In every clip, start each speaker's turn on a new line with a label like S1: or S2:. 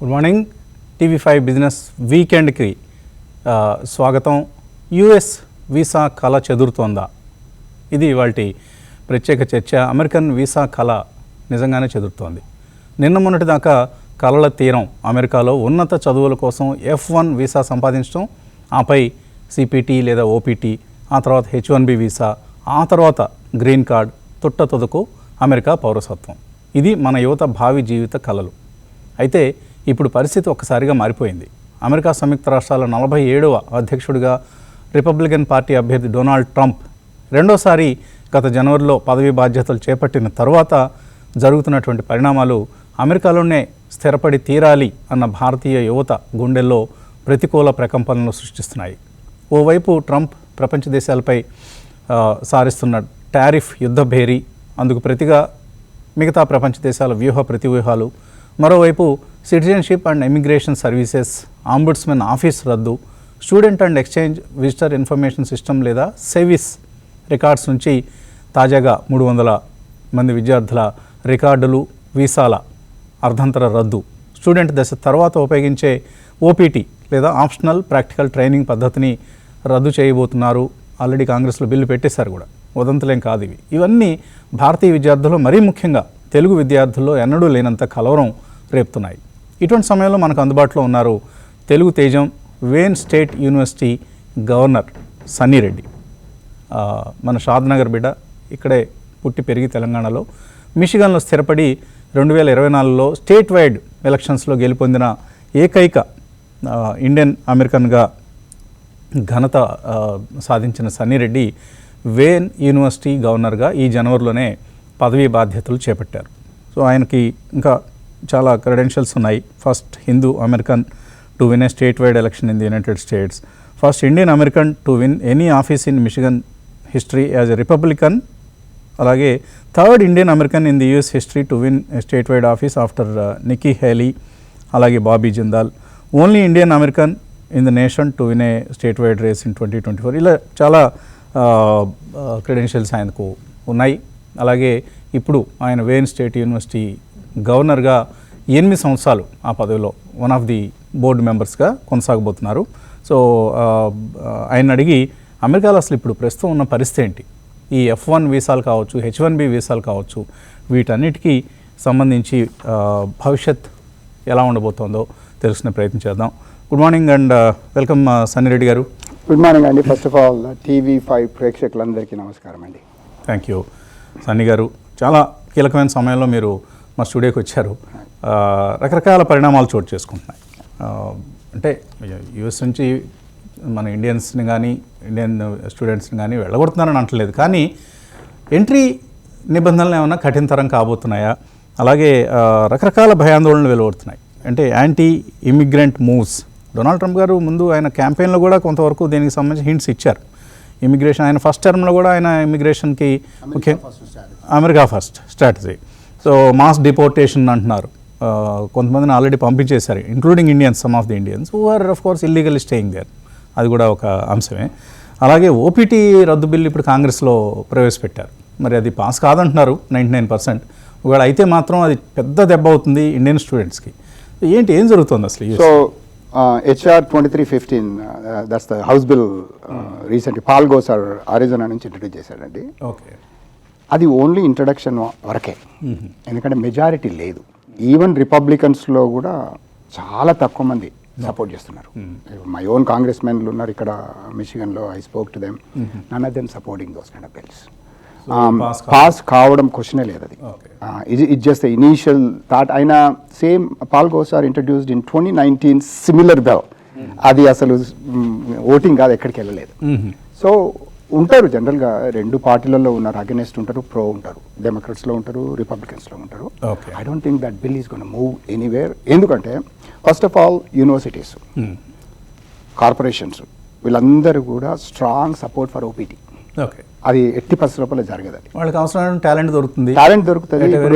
S1: Good morning. TV5 business వీకెండ్కి స్వాగతం. US visa కళ చెదురుతోందా? ఇది ఇవాల్టి ప్రత్యేక చర్చ. అమెరికన్ వీసా కళ నిజంగానే చెదురుతోంది. నిన్న మొన్నటి దాకా కళల తీరం అమెరికాలో ఉన్నత చదువుల కోసం F1 వీసా సంపాదించడం, ఆపై సిపిటి లేదా ఓపీటీ, ఆ తర్వాత H1B వీసా, ఆ తర్వాత గ్రీన్ కార్డ్, తుట్టతుదకు అమెరికా పౌరసత్వం. ఇది మన యువత భావి జీవిత కళలు. అయితే ఇప్పుడు పరిస్థితి ఒక్కసారిగా మారిపోయింది. అమెరికా సంయుక్త రాష్ట్రాల 47వ అధ్యక్షుడిగా రిపబ్లికన్ పార్టీ అభ్యర్థి డొనాల్డ్ ట్రంప్ రెండోసారి గత జనవరిలో పదవీ బాధ్యతలు చేపట్టిన తర్వాత జరుగుతున్నటువంటి పరిణామాలు అమెరికాలోనే స్థిరపడి తీరాలి అన్న భారతీయ యువత గుండెల్లో ప్రతికూల ప్రకంపనలు సృష్టిస్తున్నాయి. ఓవైపు ట్రంప్ ప్రపంచ దేశాలపై సారిస్తున్న టారిఫ్ యుద్ధ భేరీ, అందుకు ప్రతిగా మిగతా ప్రపంచ దేశాల వ్యూహ ప్రతివ్యూహాలు, మరోవైపు citizenship and immigration services ombudsman office రద్దు, student and exchange visitor information system లేదా సెవిస్ రికార్డ్స్ నుంచి తాజాగా 300 మంది విద్యార్థుల రికార్డులు, వీసాల అర్ధంతర రద్దు, స్టూడెంట్ దశ తర్వాత ఉపయోగించే ఓపీటీ లేదా ఆప్షనల్ ప్రాక్టికల్ ట్రైనింగ్ పద్ధతిని రద్దు చేయబోతున్నారు. ఆల్రెడీ కాంగ్రెస్లో బిల్లు పెట్టేశారు కూడా. వదంతులేం కాదు ఇవి. ఇవన్నీ భారతీయ విద్యార్థులు, మరీ ముఖ్యంగా తెలుగు విద్యార్థుల్లో ఎన్నడూ లేనంత కలవరం రేపుతున్నాయి. ఇటువంటి సమయంలో మనకు అందుబాటులో ఉన్నారు తెలుగు తేజం, Wayne state university governor Sunny Reddy. మన షాద్నగర్ బిడ్డ, ఇక్కడే పుట్టి పెరిగి తెలంగాణలో మిషిగన్లో స్థిరపడి 2024లో స్టేట్ వైడ్ ఎలక్షన్స్లో గెలుపొందిన ఏకైక ఇండియన్ అమెరికన్గా ఘనత సాధించిన సన్నీ రెడ్డి వేన్ యూనివర్సిటీ గవర్నర్గా ఈ జనవరిలోనే పదవీ బాధ్యతలు చేపట్టారు. సో ఆయనకి ఇంకా చాలా క్రెడెన్షియల్స్ ఉన్నాయి. First Hindu American to win a statewide election in the United States, first Indian American to win any office in Michigan history as a Republican, అలాగే third Indian American in the US history to win a statewide office after Nikki Haley, అలాగే Bobby Jindal, only Indian American in the nation to win a statewide race in 2024. ఇలా చాలా credentials ఆయనకు ఉన్నాయి. అలాగే ఇప్పుడు ఆయన vane state university గవర్నర్గా 8 సంవత్సరాలు ఆ పదవిలో వన్ ఆఫ్ ది బోర్డు మెంబర్స్గా కొనసాగబోతున్నారు. సో ఆయన అడిగి అమెరికాలో అసలు ఇప్పుడు ప్రస్తుతం ఉన్న పరిస్థితి ఏంటి, ఈ F1 వీసాలు కావచ్చు, H1B వీసాలు కావచ్చు, వీటన్నిటికీ సంబంధించి భవిష్యత్ ఎలా ఉండబోతోందో తెలుసుకునే ప్రయత్నం చేద్దాం. Good morning and welcome Sunny Reddy గారు.
S2: గుడ్ మార్నింగ్ అండి. ఫస్ట్ ఆఫ్ ఆల్ టీవీ5 ప్రేక్షకులందరికీ నమస్కారం అండి.
S1: థ్యాంక్ యూ సన్నీ గారు. చాలా కీలకమైన సమయంలో మీరు మా స్టూడియోకి వచ్చారు. రకరకాల పరిణామాలు చోటు చేసుకుంటున్నాయి. అంటే యూఎస్ నుంచి మన ఇండియన్స్ని కానీ ఇండియన్ స్టూడెంట్స్ని కానీ వెళ్ళగొడుతున్నారని అంటలేదు, కానీ ఎంట్రీ నిబంధనలు ఏమైనా కఠినతరం కాబోతున్నాయా? అలాగే రకరకాల భయాందోళనలు వెలువడుతున్నాయి. అంటే anti immigrant moves. Donald Trump గారు ముందు ఆయన క్యాంపెయిన్లో కూడా కొంతవరకు దీనికి సంబంధించి హింట్స్ ఇచ్చారు. ఇమిగ్రేషన్ ఆయన ఫస్ట్ టర్మ్లో కూడా ఆయన ఇమిగ్రేషన్కి America first strategy. So mass deportation అంటున్నారు. కొంతమందిని ఆల్రెడీ పంపించేశారు, including Indians, some of the Indians who are of course illegal staying there. అది కూడా ఒక అంశమే. అలాగే ఓపీటీ రద్దు బిల్లు ఇప్పుడు కాంగ్రెస్లో ప్రవేశపెట్టారు. మరి అది పాస్ కాదంటున్నారు 99%. ఒకవేళ అయితే మాత్రం అది పెద్ద దెబ్బ అవుతుంది ఇండియన్ స్టూడెంట్స్కి. ఏంటి, ఏం జరుగుతుంది అసలు?
S2: So HR 2315 that's the house bill recently Paul Gosar Arizona నుంచి ఇంట్రడ్యూస్ చేశాడండి.
S1: ఓకే,
S2: అది ఓన్లీ ఇంట్రడక్షన్ వరకే, ఎందుకంటే మెజారిటీ లేదు. ఈవెన్ రిపబ్లికన్స్లో కూడా చాలా తక్కువ మంది సపోర్ట్ చేస్తున్నారు. మై ఓన్ కాంగ్రెస్ మెన్లు ఉన్నారు ఇక్కడ మిషిగన్లో. I spoke to them, none of them supporting those kind of bills. Pass కావడం క్వశ్చనే లేదు. అది ఇట్ జస్ట్ ఇనీషియల్ థాట్. అయినా same Paul Gosar introduced in 2019 similar bill. అది అసలు ఓటింగ్ కాదు, ఎక్కడికి వెళ్ళలేదు. సో ఉంటారు జనరల్గా రెండు పార్టీలలో ఉన్నారు, అగెనెస్ట్ ఉంటారు, ప్రో ఉంటారు, డెమోక్రాట్స్లో ఉంటారు, రిపబ్లికన్స్లో ఉంటారు. I don't think that bill is gonna move anywhere. ఎందుకంటే first of all universities, corporations వీళ్ళందరూ కూడా స్ట్రాంగ్ సపోర్ట్ ఫర్ ఓపీటీ. అది ఎట్టి పరిస్థితుల్లో జరగదు. అది వాళ్ళకి అవసరమైన టాలెంట్ దొరుకుతుంది.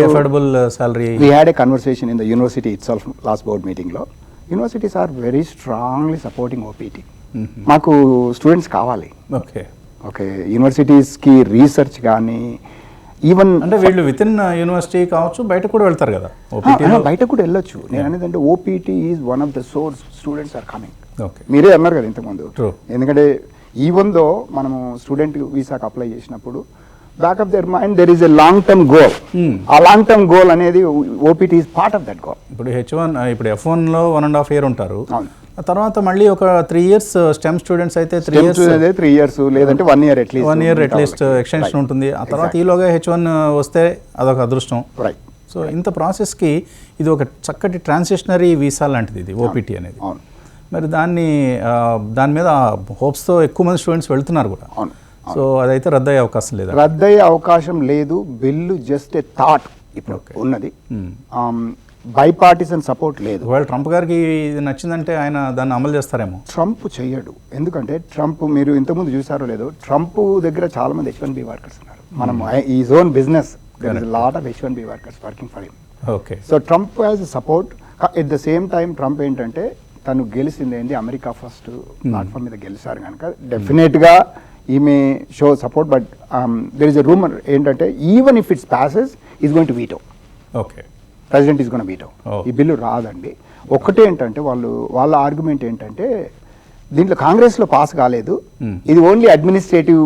S2: Affordable salary. We had a conversation in the university itself last board మీటింగ్లో. Universities are very strongly supporting OPT. మాకు స్టూడెంట్స్ కావాలి. ఓకే, యూనివర్సిటీస్కి రీసెర్చ్ కానీ ఈవెన్
S1: అంటే వీళ్ళు విత్ ఇన్ యూనివర్సిటీ కావచ్చు, బయట కూడా వెళ్తారు కదా ఓపీటీలో.
S2: బయట కూడా వెళ్ళొచ్చు. నేను అనేది అంటే OPT is one of the source students are coming.
S1: Okay,
S2: మీరే అన్నారు కదా ఇంతకుముందు.
S1: True.
S2: ఎందుకంటే ఈవెన్ దో మనము స్టూడెంట్ వీసాకి అప్లై చేసినప్పుడు back of their mind there is a long term goal. ఆ లాంగ్ టర్మ్ గోల్ అనేది OPT is part of that goal.
S1: ఇప్పుడు H1 ఇప్పుడు F1లో 1.5 year ఉంటారు.
S2: అవును.
S1: ఆ తర్వాత మళ్ళీ ఒక 3 years స్టెమ్ స్టూడెంట్స్ అయితే 3 years
S2: 3 years లేదంటే 1 year at least
S1: 1 year at least extension ఉంటుంది. ఆ తర్వాత ఈలోగా H1 వస్తే అదొక అదృష్టం.
S2: రైట్.
S1: సో ఇంత ప్రాసెస్కి ఇది ఒక చక్కటి ట్రాన్సిషనరీ వీసా లాంటిది ఇది ఓపీటీ అనేది.
S2: అవును.
S1: మరి దాని మీద హోప్స్తో ఎక్కువ మంది స్టూడెంట్స్ వెళ్తున్నారు కూడా.
S2: అవును.
S1: సో అదైతే రద్దయ్యే అవకాశం లేదా?
S2: రద్దయ్యే అవకాశం లేదు. బిల్లు జస్ట్ ఏ థాట్ ఇప్పుడు ఉన్నది. బైపార్టిసన్ సపోర్ట్ లేదు.
S1: ఒకవేళ ట్రంప్ గారికి ఇది నచ్చిందంటే ఆయన దాన్ని అమలు చేస్తారేమో.
S2: ట్రంప్ చేయడు. ఎందుకంటే ట్రంప్, మీరు ఇంతకుముందు చూసారో లేదో, ట్రంప్ దగ్గర చాలా మంది H1B వర్కర్స్ ఉన్నారు. మనం ఈ zone business lot of H1B workers working for him.
S1: Okay.
S2: So Trump has support. At the same time Trump ఏంటంటే తను గెలిచింది ఏంటి, అమెరికా ఫస్ట్ ప్లాట్ఫామ్ మీద గెలిచారు కనుక డెఫినెట్గా ఈమె show support. But there is a rumour ఏంటంటే even if it's passes is going to veto.
S1: Okay.
S2: President is gonna veto. ఈ బిల్లు రాదండి. ఒకటే ఏంటంటే వాళ్ళ ఆర్గ్యుమెంట్ ఏంటంటే దీంట్లో కాంగ్రెస్లో పాస్ కాలేదు, ఇది ఓన్లీ అడ్మినిస్ట్రేటివ్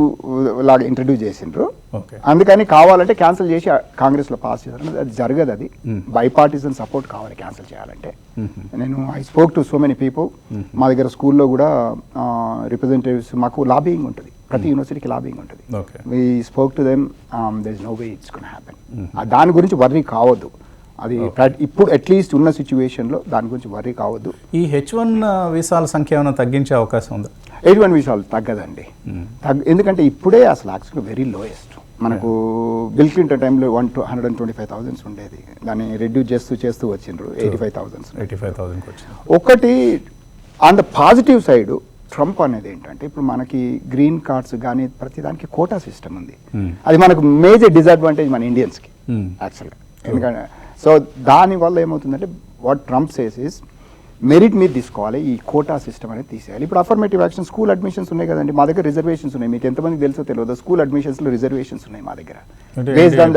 S2: లాగా ఇంట్రడ్యూస్ చేసిండ్రు, అందుకని కావాలంటే క్యాన్సిల్ చేసి కాంగ్రెస్లో పాస్ చేశారు. అది జరగదు. అది బైపార్టిసన్ సపోర్ట్ కావాలి క్యాన్సిల్ చేయాలంటే. నేను I spoke to so many people. మా దగ్గర స్కూల్లో కూడా రిప్రజెంటేటివ్స్, మాకు లాబింగ్ ఉంటుంది, ప్రతి యూనివర్సిటీకి లాబింగ్ ఉంటుంది. We spoke to them, there is no way it's gonna happen. దాని గురించి వర్రీ కావద్దు. అది ఇప్పుడు అట్లీస్ట్ ఉన్న సిచ్యువేషన్లో దాని గురించి వర్రీ కావద్దు.
S1: ఈ H1 వీసాల సంఖ్య ఏమైనా తగ్గించే అవకాశం ఉందా?
S2: H1 వీసాలు తగ్గదండి. ఎందుకంటే ఇప్పుడే అసలు యాక్చువల్గా వెరీ లోయెస్ట్. మనకు బిల్ క్లింటన్ టైంలో 125,000 ఉండేది, దాన్ని రెడ్యూస్ చేస్తూ వచ్చిండ్రు 85,000 వచ్చింది. ఒకటి on the positive side Trump అనేది ఏంటంటే ఇప్పుడు మనకి గ్రీన్ కార్డ్స్ కానీ ప్రతి దానికి కోటా సిస్టమ్ ఉంది. అది మనకు మేజర్ డిసడ్వాంటేజ్ మన ఇండియన్స్కి యాక్చువల్గా. ఎందుకంటే సో దానివల్ల ఏమవుతుందంటే what Trump says is merit మీద తీసుకోవాలి, ఈ కోటా సిస్టమ్ అనేది తీసేయాలి. ఇప్పుడు అఫర్మేటివ్ యాక్షన్ స్కూల్ అడ్మిషన్స్ ఉన్నాయి కదండి, మా దగ్గర రిజర్వేషన్స్ ఉన్నాయి. మీకు ఎంతమందికి తెలుసో తెలియదు, స్కూల్ అడ్మిషన్స్లో రిజర్వేషన్స్ ఉన్నాయి మా దగ్గర based on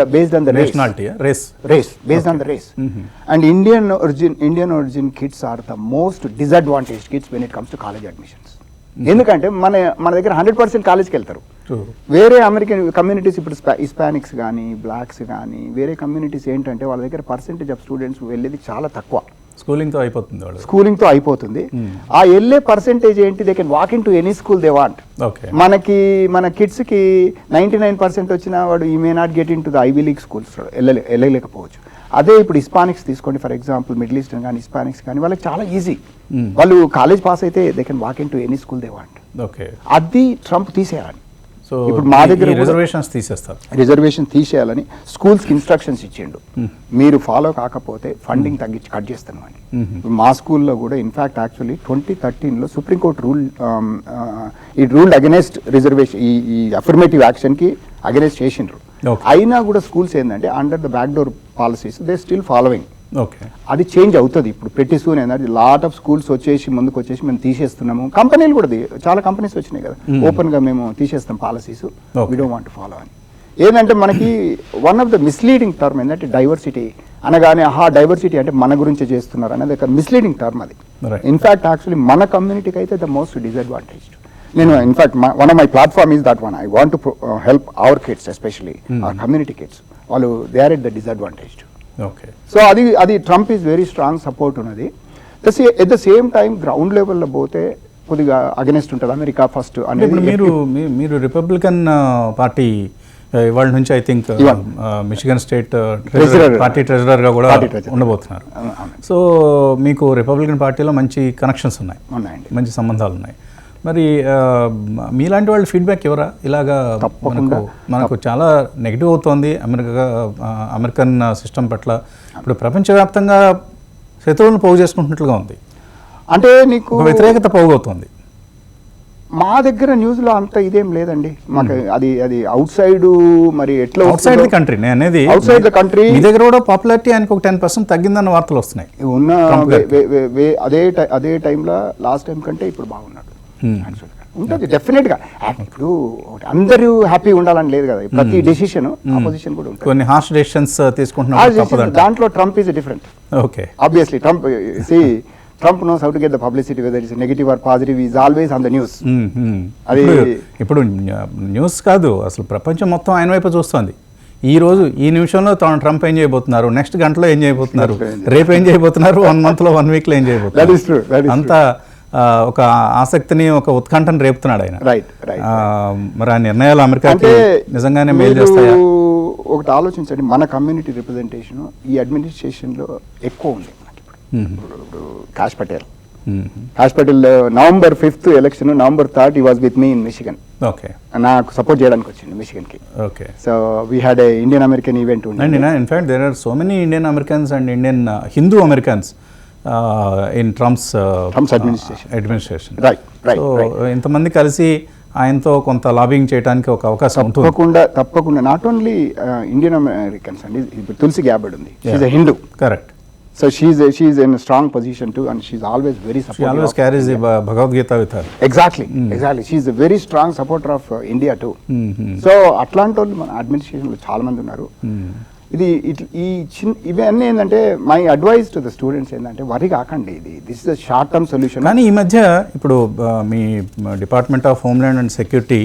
S2: the race. And Indian origin kids are the most disadvantage kids when it comes to college admissions. ఎందుకంటే మన దగ్గర 100% కాలేజ్కి వెళ్తారు. వేరే అమెరికన్ కమ్యూనిటీస్ ఇప్పుడు హిస్పానిక్స్ కానీ బ్లాక్స్ కానీ వేరే కమ్యూనిటీస్ ఏంటంటే వాళ్ళ దగ్గర పర్సెంటేజ్ ఆఫ్ స్టూడెంట్స్ వెళ్ళేది చాలా తక్కువ. స్కూలింగ్తో అయిపోతుంది. ఆ వెళ్ళే పర్సెంటేజ్ ఏంటి, they can walk into any school they want. మన కిడ్స్కి 99% వచ్చిన వాడు ఈ may not get into the Ivy League schools వెళ్ళలేకపోవచ్చు. అదే ఇప్పుడు హిస్పానిక్స్ తీసుకోండి, ఫర్ ఎగ్జాంపుల్ మిడిల్ ఈస్టర్న్ కానీ హిస్పానిక్స్ కానీ వాళ్ళకి చాలా ఈజీ. వాళ్ళు కాలేజ్ పాస్ అయితే they can walk into any school they want. అది ట్రంప్ తీసేయాలని. సో ఇప్పుడు మా దగ్గర రిజర్వేషన్ తీసేయాలని స్కూల్స్కి ఇన్స్ట్రక్షన్స్ ఇచ్చిండు. మీరు ఫాలో కాకపోతే ఫండింగ్ తగ్గించి కట్ చేస్తాను అని. మా స్కూల్లో కూడా ఇన్ఫాక్ట్ యాక్చువల్లీ 2013లో సుప్రీంకోర్టు రూల్డ్ అగెనెస్ట్ రిజర్వేషన్, ఈ అఫర్మేటివ్ యాక్షన్కి అగెనెస్ట్ చేసిండ్రు. అయినా కూడా స్కూల్స్ ఏంటంటే under the back door policies they still following. అది చేంజ్ అవుతుంది ఇప్పుడు pretty soon. ఏంటంటే లాట్ ఆఫ్ స్కూల్స్ ముందుకు వచ్చేసి మేము తీసేస్తున్నాము. కంపెనీలు కూడా చాలా కంపెనీస్ వచ్చినాయి కదా, ఓపెన్గా మేము తీసేస్తాం policies, we don't want to follow అని. ఏంటంటే మనకి one of the misleading term ఏంటంటే డైవర్సిటీ అనగానే డైవర్సిటీ అంటే మన గురించి చేస్తున్నారు అనేది ఒక మిస్లీడింగ్ టర్మ్. అది ఇన్ఫాక్ట్ యాక్చువల్లీ మన కమ్యూనిటీకి అయితే ద మోస్ట్ డిసడ్వాంటేజ్డ్. నేను in fact one of my platform is that one. I want to help our kids, especially our community kids. వాళ్ళు they are at the disadvantaged. So అది Trump is very strong support ఉన్నది. At the same time ground లెవెల్లో పోతే కొద్దిగా against ఉంటుంది America first అనేది.
S1: మీరు Republican party ఇవాళ నుంచి I think Michigan state party ట్రెజరర్గా కూడా ఉండబోతున్నారు. సో మీకు రిపబ్లికన్ పార్టీలో మంచి కనెక్షన్స్ ఉన్నాయండి, మంచి సంబంధాలు ఉన్నాయి. మరి మీలాంటి వాళ్ళు ఫీడ్బ్యాక్ ఎవరా? ఇలాగా మనకు చాలా నెగిటివ్ అవుతోంది అమెరికన్ సిస్టమ్ పట్ల. ఇప్పుడు ప్రపంచవ్యాప్తంగా శత్రువులను పోగు చేసుకుంటున్నట్లుగా ఉంది, అంటే నీకు వ్యతిరేకత పోగవుతోంది.
S2: మా దగ్గర న్యూస్లో అంత ఇదేం లేదండి మాకు. అది అవుట్ సైడ్, మరి ఎట్లా
S1: అవుట్ సైడ్ ది కంట్రీ అనేది,
S2: అవుట్ సైడ్ ద కంట్రీ
S1: మీ దగ్గర కూడా పాపులారిటీ ఆయనకు ఒక 10% తగ్గిందన్న వార్తలు వస్తున్నాయి.
S2: ఉన్న అదే టైంలో లాస్ట్ టైం కంటే ఇప్పుడు బాగున్నాడు యాక్చువల్గా. ఉంటుంది డెఫినెట్గా. ఇప్పుడు అందరూ హ్యాపీగా ఉండాలని లేదు కదా, ప్రతి డెసిషన్ ఆపోజిషన్ కూడా ఉంటుంది.
S1: కొన్ని హార్ష్ డెసిషన్స్ తీసుకుంటున్నారు,
S2: దాంట్లో Trump is different.
S1: Okay,
S2: obviously Trump knows how to get the publicity, whether it's negative or positive, is always on the news. అది
S1: ఇప్పుడు న్యూస్ కాదు, అసలు ప్రపంచం మొత్తం ఆయన వైపు చూస్తుంది. ఈ రోజు ఈ నిమిషంలో ట్రంప్ ఏం చేయబోతున్నారు, నెక్స్ట్ గంటలో ఏం చేయబోతున్నారు, రేపు ఏం చేయబోతున్నారు, 1 monthలో 1 weekలో ఏం చేయబోతున్నారు, అంతా ఒక ఆసక్తిని, ఒక ఉత్కంఠను రేపుతున్నాడు ఆయన. మరి ఆ నిర్ణయాలు అమెరికాకి నిజంగానే మేలు చేస్తాయా?
S2: ఒకటి ఆలోచించండి, మన కమ్యూనిటీ రిప్రజెంటేషన్ ఈ అడ్మినిస్ట్రేషన్లో ఎక్కువ ఉంది. ఇప్పుడు Kash Patel November 5th election, November 3rd he was with me in Michigan.
S1: Okay,
S2: నాకు సపోర్ట్ చేయడానికి వచ్చింది మిషిగన్కి.
S1: Okay,
S2: so we had a Indian American event ఉంది.
S1: And in fact there are so many Indian Americans and Indian Hindu Americans in Trump's administration. So ఇంతమంది కలిసి ఆయనతో కొంత lobbying చేయడానికి ఒక అవకాశం ఉంటుంది.
S2: తప్పకుండా నాట్ ఓన్లీ ఇండియన్ అమెరికన్స్ అండి, ఇప్పుడు తులసి గ్యాబర్డ్ ఉంది, she's a Hindu.
S1: Correct.
S2: So she's in a strong position too, and she's always very supportive.
S1: She always carries the Bhagavad Gita with her.
S2: Exactly. She's a very strong supporter of India too. So అట్లాంటి వాళ్ళు మన అడ్మినిస్ట్రేషన్లో చాలా మంది ఉన్నారు. ఇది ఇవన్నీ ఏంటంటే my advice to the students ఏంటంటే వరి కాకండి, this is the short term solution.
S1: కానీ ఈ మధ్య ఇప్పుడు మీ department of homeland and security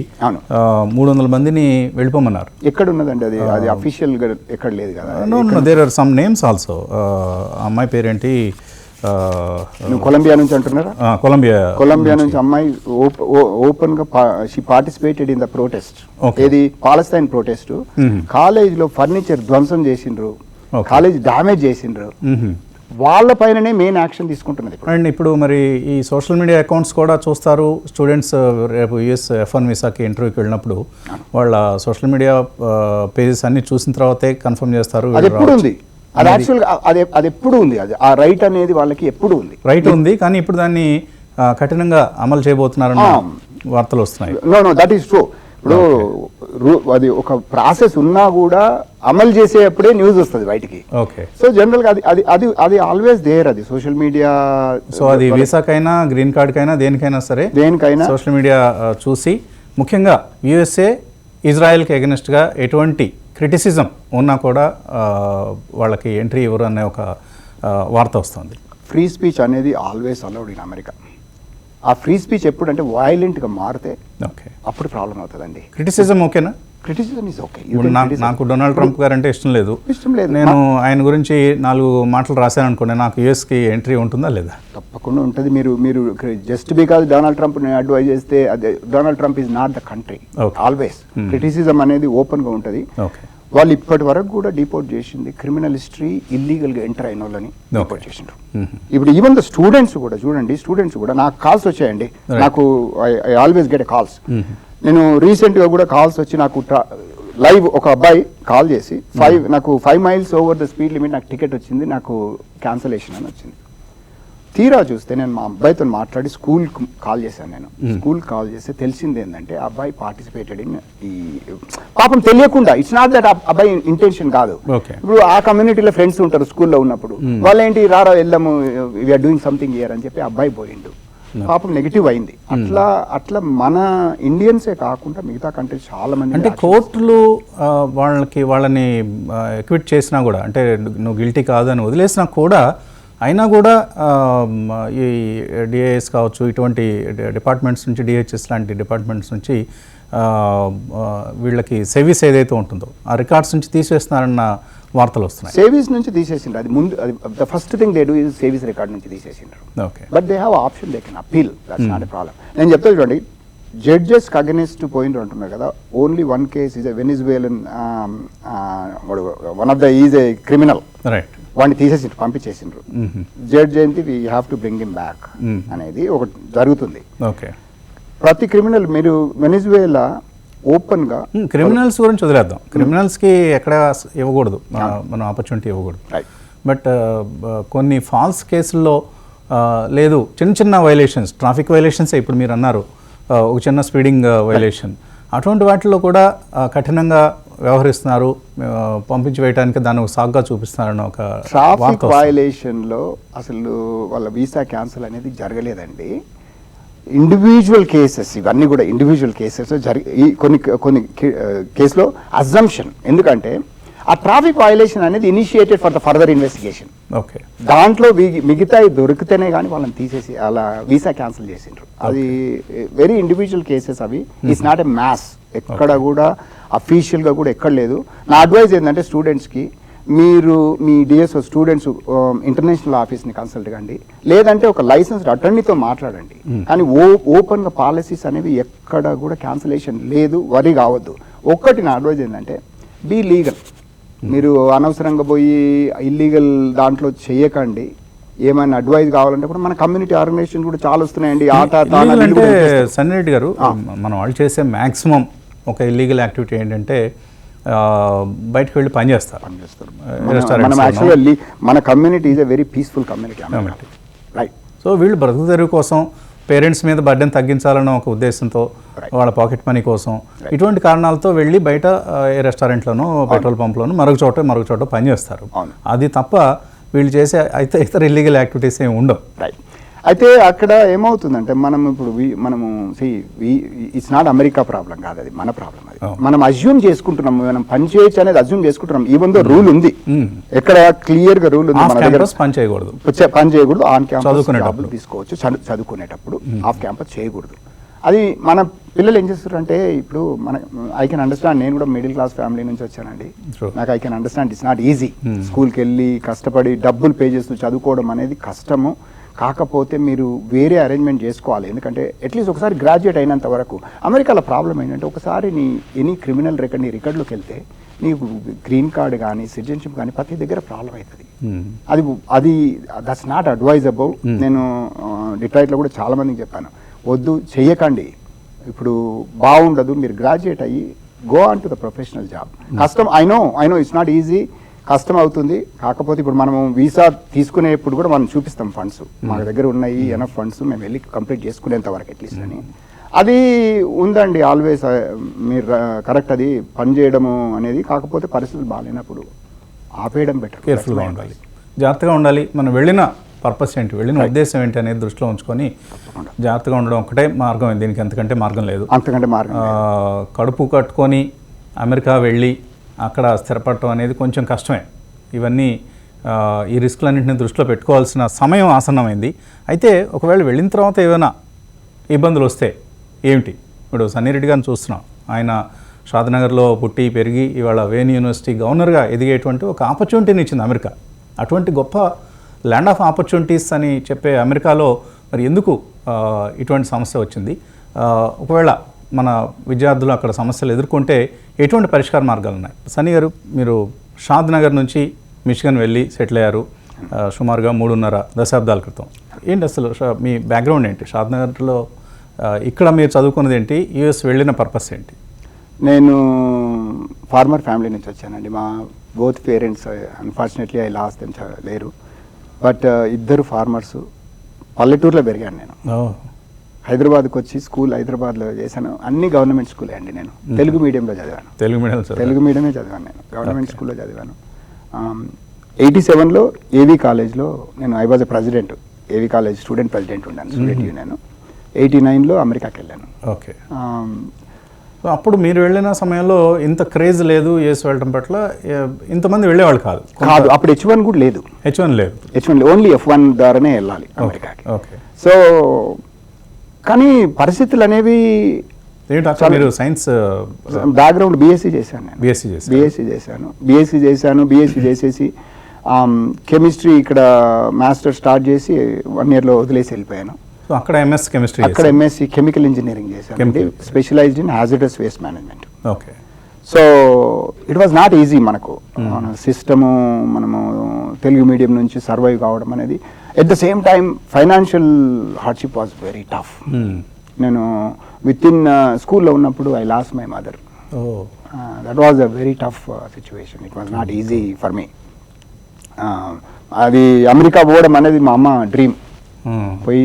S1: 300 మందిని వెళ్ళిపోమన్నారు.
S2: ఎక్కడ ఉన్నదండి అది అఫీషియల్ గా ఎక్కడ లేదు కదా.
S1: No, there are some names also. అమ్మాయి పేరేంటి?
S2: కొలంబియా నుంచి అంటున్నారా? కొలంబియా నుంచి అమ్మాయి ఓపెన్ గా she participated in the protest. ఏది పాలస్తైన్ ప్రొటెస్ట్. కాలేజ్ లో ఫర్నిచర్ ధ్వంసం చేసిండ్రు, కాలేజ్ డామేజ్ చేసిండ్రు, వాళ్ళ పైననే మెయిన్ యాక్షన్ తీసుకుంటున్నది.
S1: అండ్ ఇప్పుడు మరి ఈ సోషల్ మీడియా అకౌంట్స్ కూడా చూస్తారు స్టూడెంట్స్. రేపు యుఎస్ F1 వీసాకి ఇంటర్వ్యూకి వెళ్ళినప్పుడు వాళ్ళ సోషల్ మీడియా పేజెస్ అన్ని చూసిన తర్వాతే కన్ఫర్మ్ చేస్తారు.
S2: అది ఎప్పుడు ఉంది, అది యాక్చువల్గా అది ఎప్పుడు ఉంది, అది ఆ రైట్ అనేది వాళ్ళకి ఎప్పుడు ఉంది,
S1: రైట్ ఉంది. కానీ ఇప్పుడు దాన్ని కఠినంగా అమలు చేయబోతున్నారన్న వార్తలు వస్తున్నాయి.
S2: Know that is true. ఇప్పుడు అది ఒక ప్రాసెస్ ఉన్నా కూడా అమలు చేసేటప్పుడే న్యూస్ వస్తుంది బయటికి.
S1: ఓకే.
S2: సో జనరల్ గా అది ఆల్వేస్ దేర్, అది సోషల్ మీడియా.
S1: సో అది వీసాకైనా గ్రీన్ కార్డ్కైనా దేనికైనా సరే,
S2: దేనికైనా
S1: సోషల్ మీడియా చూసి, ముఖ్యంగా యుఎస్ఏ ఇజ్రాయెల్కి ఎగనెస్ట్గా ఎటువంటి క్రిటిసిజం ఉన్నా కూడా వాళ్ళకి ఎంట్రీ ఇవ్వరు అనే ఒక వార్త వస్తుంది.
S2: ఫ్రీ స్పీచ్ అనేది ఆల్వేస్ అలౌడ్ ఇన్ అమెరికా. ఆ ఫ్రీ స్పీచ్ ఎప్పుడంటే వైలెంట్గా మారితే అప్పుడు ప్రాబ్లం అవుతుందండి.
S1: క్రిటిసిజం ఓకేనా?
S2: Criticism is okay.
S1: నాకు డొనాల్డ్ ట్రంప్ గారు అంటే ఇష్టం లేదు. నేను ఆయన గురించి 4 మాటలు రాశాను అనుకోండి, నాకు యుఎస్కి ఎంట్రీ ఉంటుందా లేదా?
S2: తప్పకుండా ఉంటుంది. మీరు just because Donald Trump advise చేస్తే Donald Trump is not the country. Always criticism అనేది ఓపెన్గా ఉంటుంది. వాళ్ళు ఇప్పటి వరకు కూడా డిపోర్ట్ చేసింది క్రిమినల్ హిస్టరీ, ఇల్లీగల్గా ఎంటర్ అయిన వాళ్ళని డిపోర్ట్ చేసిండ్రు. ఇప్పుడు ఈవెన్ ద స్టూడెంట్స్ కూడా చూడండి, స్టూడెంట్స్ కూడా నాకు కాల్స్ వచ్చాయండి. నాకు I always get a calls. నేను రీసెంట్గా కూడా కాల్స్ వచ్చి నాకు లైవ్ ఒక అబ్బాయి కాల్ చేసి నాకు 5 miles over the speed limit నాకు టికెట్ వచ్చింది, నాకు క్యాన్సలేషన్ అని వచ్చింది. తీరా చూస్తే నేను మా అబ్బాయితో మాట్లాడి స్కూల్ కాల్ చేశాను. నేను స్కూల్ కాల్ చేస్తే తెలిసింది ఏంటంటే ఆ అబ్బాయి పార్టిసిపేటెడ్ ఇన్ ఈ పాపం తెలియకుండా, ఇట్స్ నాట్ దట్ అబ్బాయి ఇంటెన్షన్ కాదు. ఇప్పుడు ఆ కమ్యూనిటీలో ఫ్రెండ్స్ ఉంటారు స్కూల్లో ఉన్నప్పుడు, వాళ్ళేంటి రారా వెళ్దాము, వీఆర్ డూయింగ్ సంథింగ్ హియర్ అని చెప్పి అబ్బాయి పోయిండు. పాపం నెగిటివ్ అయింది. అట్లా మన ఇండియన్సే కాకుండా మిగతా కంట్రీస్ చాలా మంది.
S1: అంటే కోర్టులు వాళ్ళని ఎక్విట్ చేసినా కూడా, అంటే నువ్వు గిల్టీ కాదు అని వదిలేసినా కూడా, అయినా కూడా ఈ డిఐఎస్ కావచ్చు, ఇటువంటి డిపార్ట్మెంట్స్ నుంచి, డిహెచ్ఎస్ లాంటి డిపార్ట్మెంట్స్ నుంచి వీళ్ళకి సర్వీస్ ఏదైతే ఉంటుందో ఆ రికార్డ్స్ నుంచి తీసేస్తున్నారన్న వార్తలు వస్తున్నాయి.
S2: సేవీస్ నుంచి తీసేసిండ్రు. అది ముందు the first thing they do is SEVIS record నుంచి తీసేసిండ్రు.
S1: Okay.
S2: But they have option, they can appeal. That's not a problem. నేను చెప్తా చూడండి, జడ్జెస్ అగెనిస్ట్ పోయిండ్రు అంటున్నారు కదా. Only one case is a Venezuelan, one of the is a criminal.
S1: Right.
S2: వాడిని తీసేసి పంపించేసిండ్రు. జడ్జ్ ఏంటి, we have to bring him back అనేది ఒకటి జరుగుతుంది.
S1: ఓకే.
S2: ప్రతి క్రిమినల్, మీరు వెనిజువేలా ఓపెన్ గా,
S1: క్రిమినల్స్ గురించి వదిలేద్దాం, క్రిమినల్స్కి ఎక్కడ ఇవ్వకూడదు, మనం ఆపర్చునిటీ ఇవ్వకూడదు. బట్ కొన్ని ఫాల్స్ కేసుల్లో లేదు, చిన్న చిన్న వైలేషన్స్, ట్రాఫిక్ వైలేషన్స్ ఇప్పుడు మీరు అన్నారు, ఒక చిన్న స్పీడింగ్ వైలేషన్, అటువంటి వాటిలో కూడా కఠినంగా వ్యవహరిస్తున్నారు, పంపించి వేయడానికి దాన్ని ఒక సాగ్గా చూపిస్తున్నారని ఒక
S2: ట్రాఫిక్ వైలేషన్లో అసలు వాళ్ళ వీసా క్యాన్సిల్ అనేది జరగలేదండి. ఇండివిజువల్ కేసెస్, ఇవన్నీ కూడా ఇండివిజువల్ కేసెస్ ఈ కొన్ని కేసులో అజంప్షన్, ఎందుకంటే ఆ ట్రాఫిక్ వయలేషన్ అనేది initiated for the further investigation.
S1: Okay,
S2: దాంట్లో మిగతా దొరికితేనే కానీ వాళ్ళని తీసేసి అలా వీసా క్యాన్సిల్ చేసిండ్రు. అది వెరీ ఇండివిజువల్ కేసెస్ అవి. ఇట్స్ నాట్ ఎ మ్యాస్, ఎక్కడ కూడా అఫీషియల్గా కూడా ఎక్కడ లేదు. నా అడ్వైజ్ ఏంటంటే స్టూడెంట్స్కి, మీరు మీ డిఎస్ఓ స్టూడెంట్స్ ఇంటర్నేషనల్ ఆఫీస్ని కన్సల్ట్ కండి, లేదంటే ఒక లైసెన్స్డ్ అటర్నీతో మాట్లాడండి. కానీ ఓపెన్గా పాలసీస్ అనేవి ఎక్కడ కూడా క్యాన్సిలేషన్ లేదు, వరి కావద్దు. ఒక్కటి నా అడ్వైజ్ ఏంటంటే బీ లీగల్. మీరు అనవసరంగా పోయి ఇల్లీగల్ దాంట్లో చేయకండి. ఏమైనా అడ్వైజ్ కావాలంటే కూడా మన కమ్యూనిటీ ఆర్గనైజేషన్ కూడా చాలా వస్తున్నాయండి.
S1: అంటే సన్నీ రెడ్డి గారు, మనం వాళ్ళు చేసే మ్యాక్సిమం ఒక ఇల్లీగల్ యాక్టివిటీ ఏంటంటే బయటకు వెళ్ళి పనిచేస్తారు.
S2: మనం యాక్చువల్లీ మన community is a very peaceful community, right?
S1: So వీళ్ళు బ్రతుకు తెరువు కోసం, పేరెంట్స్ మీద బర్డెన్ తగ్గించాలన్న ఒక ఉద్దేశంతో, వాళ్ళ పాకెట్ మనీ కోసం, ఇటువంటి కారణాలతో వెళ్ళి బయట ఏ రెస్టారెంట్లోనో పెట్రోల్ పంప్లోనో మరొక చోట పనిచేస్తారు. అది తప్ప వీళ్ళు చేసే అయితే ఇతర ఇల్లీగల్ యాక్టివిటీస్ ఏమి ఉండవు.
S2: రైట్. అయితే అక్కడ ఏమవుతుందంటే మనం ఇప్పుడు ఇట్స్ నాట్ అమెరికా ప్రాబ్లం కాదు, అది మన ప్రాబ్లం. అది మనం అజ్యూమ్ చేసుకుంటున్నాం, మనం పని చేయొచ్చు అనేది అజ్యూమ్ చేసుకుంటున్నాం. ఈవెన్ దో రూల్ ఉంది, ఎక్కడ క్లియర్ గా రూల్ ఉంది, మన దగ్గర
S1: పని చేయకూడదు,
S2: ఆన్ క్యాంపస్ తీసుకోవచ్చు చదువుకునేటప్పుడు, ఆఫ్ క్యాంపస్ చేయకూడదు. అది మన పిల్లలు ఏం చేస్తారంటే, ఇప్పుడు ఐ కెన్ అండర్స్టాండ్, నేను కూడా మిడిల్ క్లాస్ ఫ్యామిలీ నుంచి వచ్చానండి. నాకు I can understand it's not easy. స్కూల్కి వెళ్ళి కష్టపడి డబ్బులు పే చేస్తూ చదువుకోవడం అనేది కష్టము. కాకపోతే మీరు వేరే అరేంజ్మెంట్ చేసుకోవాలి, ఎందుకంటే అట్లీస్ట్ ఒకసారి గ్రాడ్యుయేట్ అయినంత వరకు. అమెరికాలో ప్రాబ్లం ఏంటంటే, ఒకసారి ఎనీ క్రిమినల్ రికార్డ్ నీ రికార్డులోకి వెళ్తే నీకు గ్రీన్ కార్డ్ కానీ సిటిజన్షిప్ కానీ ప్రతి దగ్గర ప్రాబ్లం అవుతుంది. అది దట్స్ నాట్ అడ్వైజబుల్. నేను డిట్రాయిట్లో కూడా చాలా మందికి చెప్పాను, వద్దు, చెయ్యకండి, ఇప్పుడు బాగుండదు. మీరు గ్రాడ్యుయేట్ అయ్యి go on to the professional job. కష్టం, I know it's not easy, కష్టం అవుతుంది. కాకపోతే ఇప్పుడు మనము వీసా తీసుకునేప్పుడు కూడా మనం చూపిస్తాం ఫండ్స్, మా దగ్గర ఉన్నాయి ఎనఫ్ ఫండ్స్, మేము వెళ్ళి కంప్లీట్ చేసుకునేంత వరకు అట్లీస్ట్ అని. అది ఉందండి ఆల్వేస్, మీరు కరెక్ట్, అది పని చేయడము అనేది. కాకపోతే పరిస్థితులు బాగాలేనప్పుడు ఆపేయడం బెటర్.
S1: కేర్ఫుల్గా ఉండాలి, జాగ్రత్తగా ఉండాలి. మనం వెళ్ళిన పర్పస్ ఏంటి, వెళ్ళిన ఉద్దేశం ఏంటి అనేది దృష్టిలో ఉంచుకొని జాగ్రత్తగా ఉండడం ఒకటే మార్గం. దీనికి ఎంతకంటే మార్గం లేదు. కడుపు కట్టుకొని అమెరికా వెళ్ళి అక్కడ స్థిరపడటం అనేది కొంచెం కష్టమే. ఇవన్నీ ఈ రిస్కులన్నింటినీ దృష్టిలో పెట్టుకోవాల్సిన సమయం ఆసన్నమైంది. అయితే ఒకవేళ వెళ్ళిన తర్వాత ఏమైనా ఇబ్బందులు వస్తే ఏమిటి? ఇప్పుడు సన్నీ రెడ్డి గారిని చూస్తున్నాం, ఆయన షాద్నగర్లో పుట్టి పెరిగి ఇవాళ వేన్ యూనివర్సిటీ గవర్నర్గా ఎదిగేటువంటి ఒక ఆపర్చునిటీని ఇచ్చింది అమెరికా. అటువంటి గొప్ప ల్యాండ్ ఆఫ్ ఆపర్చునిటీస్ అని చెప్పే అమెరికాలో మరి ఎందుకు ఇటువంటి సమస్య వచ్చింది? ఒకవేళ మన విద్యార్థులు అక్కడ సమస్యలు ఎదుర్కొంటే ఎటువంటి పరిష్కార మార్గాలు ఉన్నాయి? సన్నీ గారు, మీరు షాద్నగర్ నుంచి మిచిగన్ వెళ్ళి సెటిల్ అయ్యారు సుమారుగా 3.5 దశాబ్దాల క్రితం. ఏంటి అసలు మీ బ్యాక్గ్రౌండ్ ఏంటి? షాద్నగర్లో ఇక్కడ మీరు చదువుకున్నది ఏంటి? యూఎస్ వెళ్ళిన పర్పస్ ఏంటి?
S2: నేను ఫార్మర్ ఫ్యామిలీ నుంచి వచ్చానండి. మా both parents unfortunately I last them లేరు. బట్ ఇద్దరు ఫార్మర్స్. పల్లెటూరులో పెరిగాను నేను. హైదరాబాద్కి వచ్చి స్కూల్ హైదరాబాద్లో చేశాను. అన్ని గవర్నమెంట్ స్కూలే అండి. నేను తెలుగు మీడియంలో చదివాను. తెలుగు మీడియమే చదివాను నేను. గవర్నమెంట్ స్కూల్లో చదివాను. 87లో ఏవీ కాలేజ్లో నేను ఐ వాజ్ ఎ ప్రెసిడెంట్, ఏవీ కాలేజ్ స్టూడెంట్ ప్రెసిడెంట్ ఉన్నాను, స్టూడెంట్ యూనియన్. 89లో అమెరికాకి వెళ్ళాను.
S1: ఓకే. అప్పుడు మీరు వెళ్ళిన సమయంలో ఇంత క్రేజ్ లేదు యూఎస్ వెళ్ళడం పట్ల, ఇంతమంది వెళ్ళేవాళ్ళు కాదు.
S2: అప్పుడు H1 కూడా లేదు.
S1: H1 లేదు,
S2: ఓన్లీ F1 ద్వారానే వెళ్ళాలి అమెరికాకి.
S1: ఓకే.
S2: సో కానీ పరిస్థితులు అనేవి,
S1: మీరు సైన్స్
S2: బ్యాక్గ్రౌండ్ బీఎస్సీ చేశాను నేను. బీఎస్సీ చేసేసి కెమిస్ట్రీ ఇక్కడ మాస్టర్ స్టార్ట్ చేసి 1 yearలో వదిలేసి వెళ్ళిపోయాను.
S1: సో అక్కడ
S2: ఎంఎస్సీ కెమికల్ ఇంజనీరింగ్ చేశాను, specialized in hazardous waste management.
S1: Okay.
S2: So it was not easy. మనకు సిస్టము, మనము తెలుగు మీడియం నుంచి సర్వైవ్ కావడం అనేది. At the same time financial hardship was very tough. నేను విత్ ఇన్ స్కూల్లో ఉన్నప్పుడు I lost my mother. That was a very tough situation. It was not easy for me. అది America పోవడం అనేది మా అమ్మ డ్రీమ్. పోయి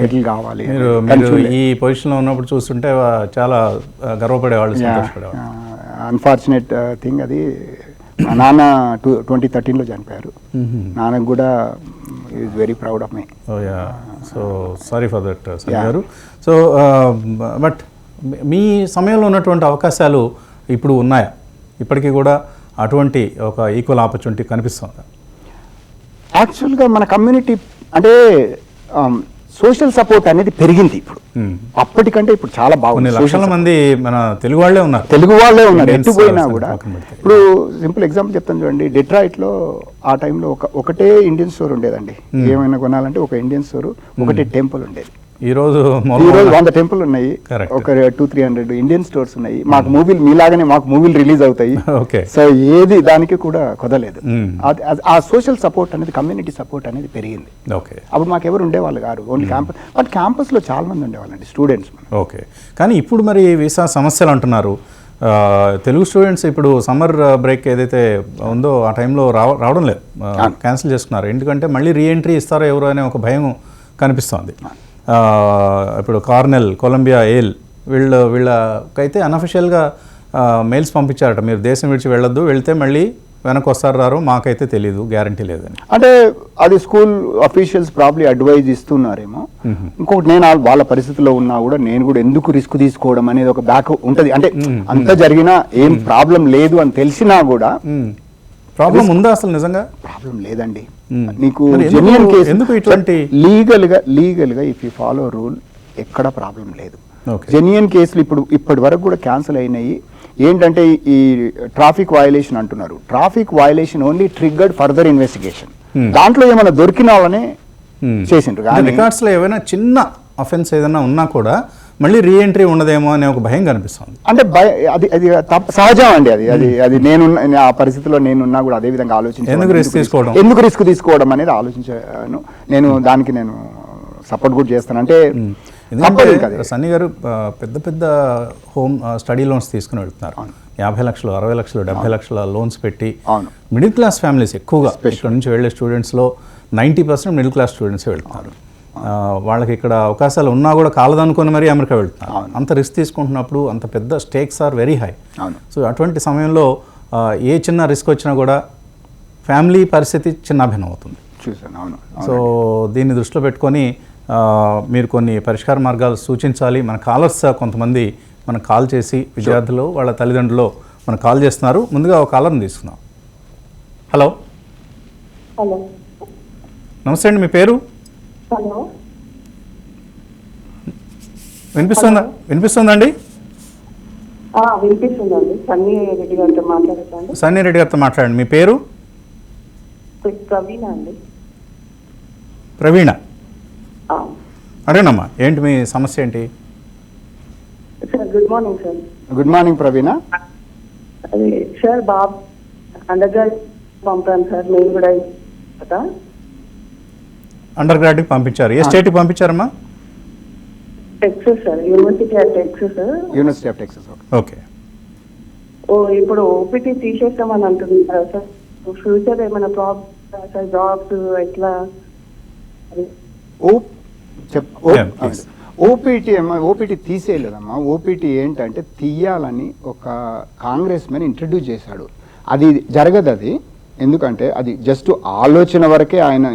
S2: సెటిల్ కావాలి.
S1: మీరు ఈ పొజిషన్లో ఉన్నప్పుడు చూస్తుంటే చాలా గర్వపడేవాళ్ళు, సంతోషపడేవాళ్ళు.
S2: అన్ఫార్చునేట్ థింగ్ అది. మా నాన్న 2013లో చనిపోయారు. నాన్నకు కూడా is very proud of me.
S1: So sorry for that Sunny గారు. సో బట్ మీ సమయంలో ఉన్నటువంటి అవకాశాలు ఇప్పుడు ఉన్నాయా? ఇప్పటికీ కూడా అటువంటి ఒక ఈక్వల్ ఆపర్చునిటీ కనిపిస్తుందా?
S2: యాక్చువల్గా మన కమ్యూనిటీ అంటే సోషల్ సపోర్ట్ అనేది పెరిగింది ఇప్పుడు. అప్పటికంటే ఇప్పుడు చాలా బాగుంది.
S1: లక్షల మంది మన తెలుగు వాళ్ళే ఉన్నారు,
S2: ఎటు పోయినా కూడా. ఇప్పుడు సింపుల్ ఎగ్జాంపుల్ చెప్తాను చూడండి. డెట్రాయిట్లో ఆ టైంలో ఒకటే ఇండియన్ స్టోర్ ఉండేదండి. ఏమైనా కొనాలంటే ఒక ఇండియన్ స్టోర్, ఒకటే టెంపుల్ ఉండేది.
S1: ఈ రోజు
S2: 100 టెంపుల్ ఉన్నాయి, ఒక 200-300 ఇండియన్ స్టోర్స్ ఉన్నాయి. మాకు మూవీలు మీలాగానే మాకు మూవీలు రిలీజ్ అవుతాయి. సో ఏది దానికి కూడా కుదరలేదు. ఆ సోషల్ సపోర్ట్ అనేది, కమ్యూనిటీ సపోర్ట్ అనేది పెరిగింది. అప్పుడు మాకు ఎవరు ఉండేవాళ్ళు కాదు, ఓన్లీ క్యాంపస్. బట్ క్యాంపస్లో చాలా మంది ఉండేవాళ్ళండి స్టూడెంట్స్.
S1: ఓకే, కానీ ఇప్పుడు మరి వీసా సమస్యలు అంటున్నారు. తెలుగు స్టూడెంట్స్ ఇప్పుడు సమ్మర్ బ్రేక్ ఏదైతే ఉందో ఆ టైంలో రావడం లేదు, క్యాన్సిల్ చేసుకున్నారు. ఎందుకంటే మళ్ళీ రీఎంట్రీ ఇస్తారో ఎవరు అనే ఒక భయం కనిపిస్తోంది. ఇప్పుడు కార్నెల్, కొలంబియా, ఏల్ వీళ్ళకైతే అన్అఫిషియల్గా మెయిల్స్ పంపించారట, మీరు దేశం విడిచి వెళ్ళొద్దు, వెళ్తే మళ్ళీ వెనక్కి వస్తారు రారు మాకైతే తెలియదు, గ్యారంటీ లేదని.
S2: అంటే అది స్కూల్ అఫీషియల్స్ ప్రాబ్లీ అడ్వైజ్ ఇస్తున్నారేమో. ఇంకొకటి, నేను వాళ్ళ పరిస్థితిలో ఉన్నా కూడా నేను కూడా ఎందుకు రిస్క్ తీసుకోవడం అనేది ఒక బ్యాక్ ఉంటుంది. అంటే అంత జరిగినా ఏం ప్రాబ్లం లేదు అని తెలిసినా కూడా
S1: ప్రాబ్లం ఉందా? అసలు నిజంగా
S2: ప్రాబ్లం లేదండి. నీకు జెన్యూన్ కేసు
S1: ఎందుకు ఇట్లాంటి
S2: లీగల్గా ఇఫ్ యూ ఫాలో రూల్ ఎక్కడ ప్రాబ్లం లేదు. జెన్యూన్ కేసులు ఇప్పటి వరకు కూడా క్యాన్సిల్ అయినాయి. ఏంటంటే ఈ ట్రాఫిక్ వయలేషన్ అంటున్నారు. Traffic violation only triggered further investigation. దాంట్లో ఏమైనా దొరికిన వాళ్ళనే చేసిండ్రు.
S1: రికార్డ్స్ లో ఏమైనా చిన్న అఫెన్స్ ఏదైనా ఉన్నా కూడా మళ్ళీ రీఎంట్రీ ఉండదేమో అనే ఒక భయం కనిపిస్తుంది.
S2: అంటే అది సహజం అండి. అది నేను ఆ పరిస్థితిలో నేనున్నా కూడా అదే విధంగా ఆలోచించాను. ఎందుకు రిస్క్ తీసుకోవడం అనేది ఆలోచించాను. దానికి నేను సపోర్ట్ కూడా చేస్తాను. అంటే
S1: సన్నీ గారు పెద్ద పెద్ద హోమ్ స్టడీ లోన్స్ తీసుకుని వెళ్తున్నారు. 50 లక్షలు, 60 లక్షలు, 70 లక్షల లోన్స్ పెట్టి మిడిల్ క్లాస్ ఫ్యామిలీస్ ఎక్కువగా ఇక్కడ నుంచి వెళ్ళే స్టూడెంట్స్లో 90% మిడిల్ క్లాస్ స్టూడెంట్సే వెళ్తున్నారు. వాళ్ళకి ఇక్కడ అవకాశాలు ఉన్నా కూడా కాలదనుకొని మరీ అమెరికా వెళ్తున్నారు. అంత రిస్క్ తీసుకుంటున్నప్పుడు అంత పెద్ద stakes are very high. So అటువంటి సమయంలో ఏ చిన్న రిస్క్ వచ్చినా కూడా ఫ్యామిలీ పరిస్థితి చిన్నాభిన్నం అవుతుంది. సో దీన్ని దృష్టిలో పెట్టుకొని మీరు కొన్ని పరిష్కార మార్గాలు సూచించాలి. మన కాలర్స్ కొంతమంది మనకు కాల్ చేసి, విద్యార్థులు వాళ్ళ తల్లిదండ్రులు మనకు కాల్ చేస్తున్నారు. ముందుగా ఒక కాలర్ని తీసుకుందాం. హలో, నమస్తే అండి, మీ పేరు?
S3: హలో,
S1: వినిపిస్తుందండి?
S3: వినిపిస్తుందండి. సన్నీ రెడ్డి గారితో మాట్లాడతాను.
S1: సన్నీ రెడ్డి గారితో మాట్లాడండి. మీ పేరు?
S3: ప్రవీణ అండి.
S1: ప్రవీణ, అదేనమ్మా, ఏంటి మీ సమస్య ఏంటి?
S3: Sir good morning sir.
S2: Good morning Praveena.
S3: అది సార్ బాబు అండర్ గ్రాడ్ పంపాను సార్. నేను కూడా
S1: అండర్ గ్రాడ్కి పంపించారు. ఏ స్టేట్కి పంపించారమ్మా?
S3: Texas sir, university of Texas.
S1: Okay.
S3: ఇప్పుడు ఓపీటీ తీసేస్తామని అంటున్నారు సార్. ఫ్యూచర్ ఏమైనా ప్రాబ్లమ్ సార్, జాబ్స్ ఎట్లా?
S2: ఓపీటీ తీసేయలేదమ్మా. ఓపీటీ ఏంటంటే తీయాలని ఒక కాంగ్రెస్ మ్యాన్ ఇంట్రడ్యూస్ చేశాడు. అది జరగదు. అది ఎందుకంటే అది జస్ట్ ఆలోచన వరకే. ఆయన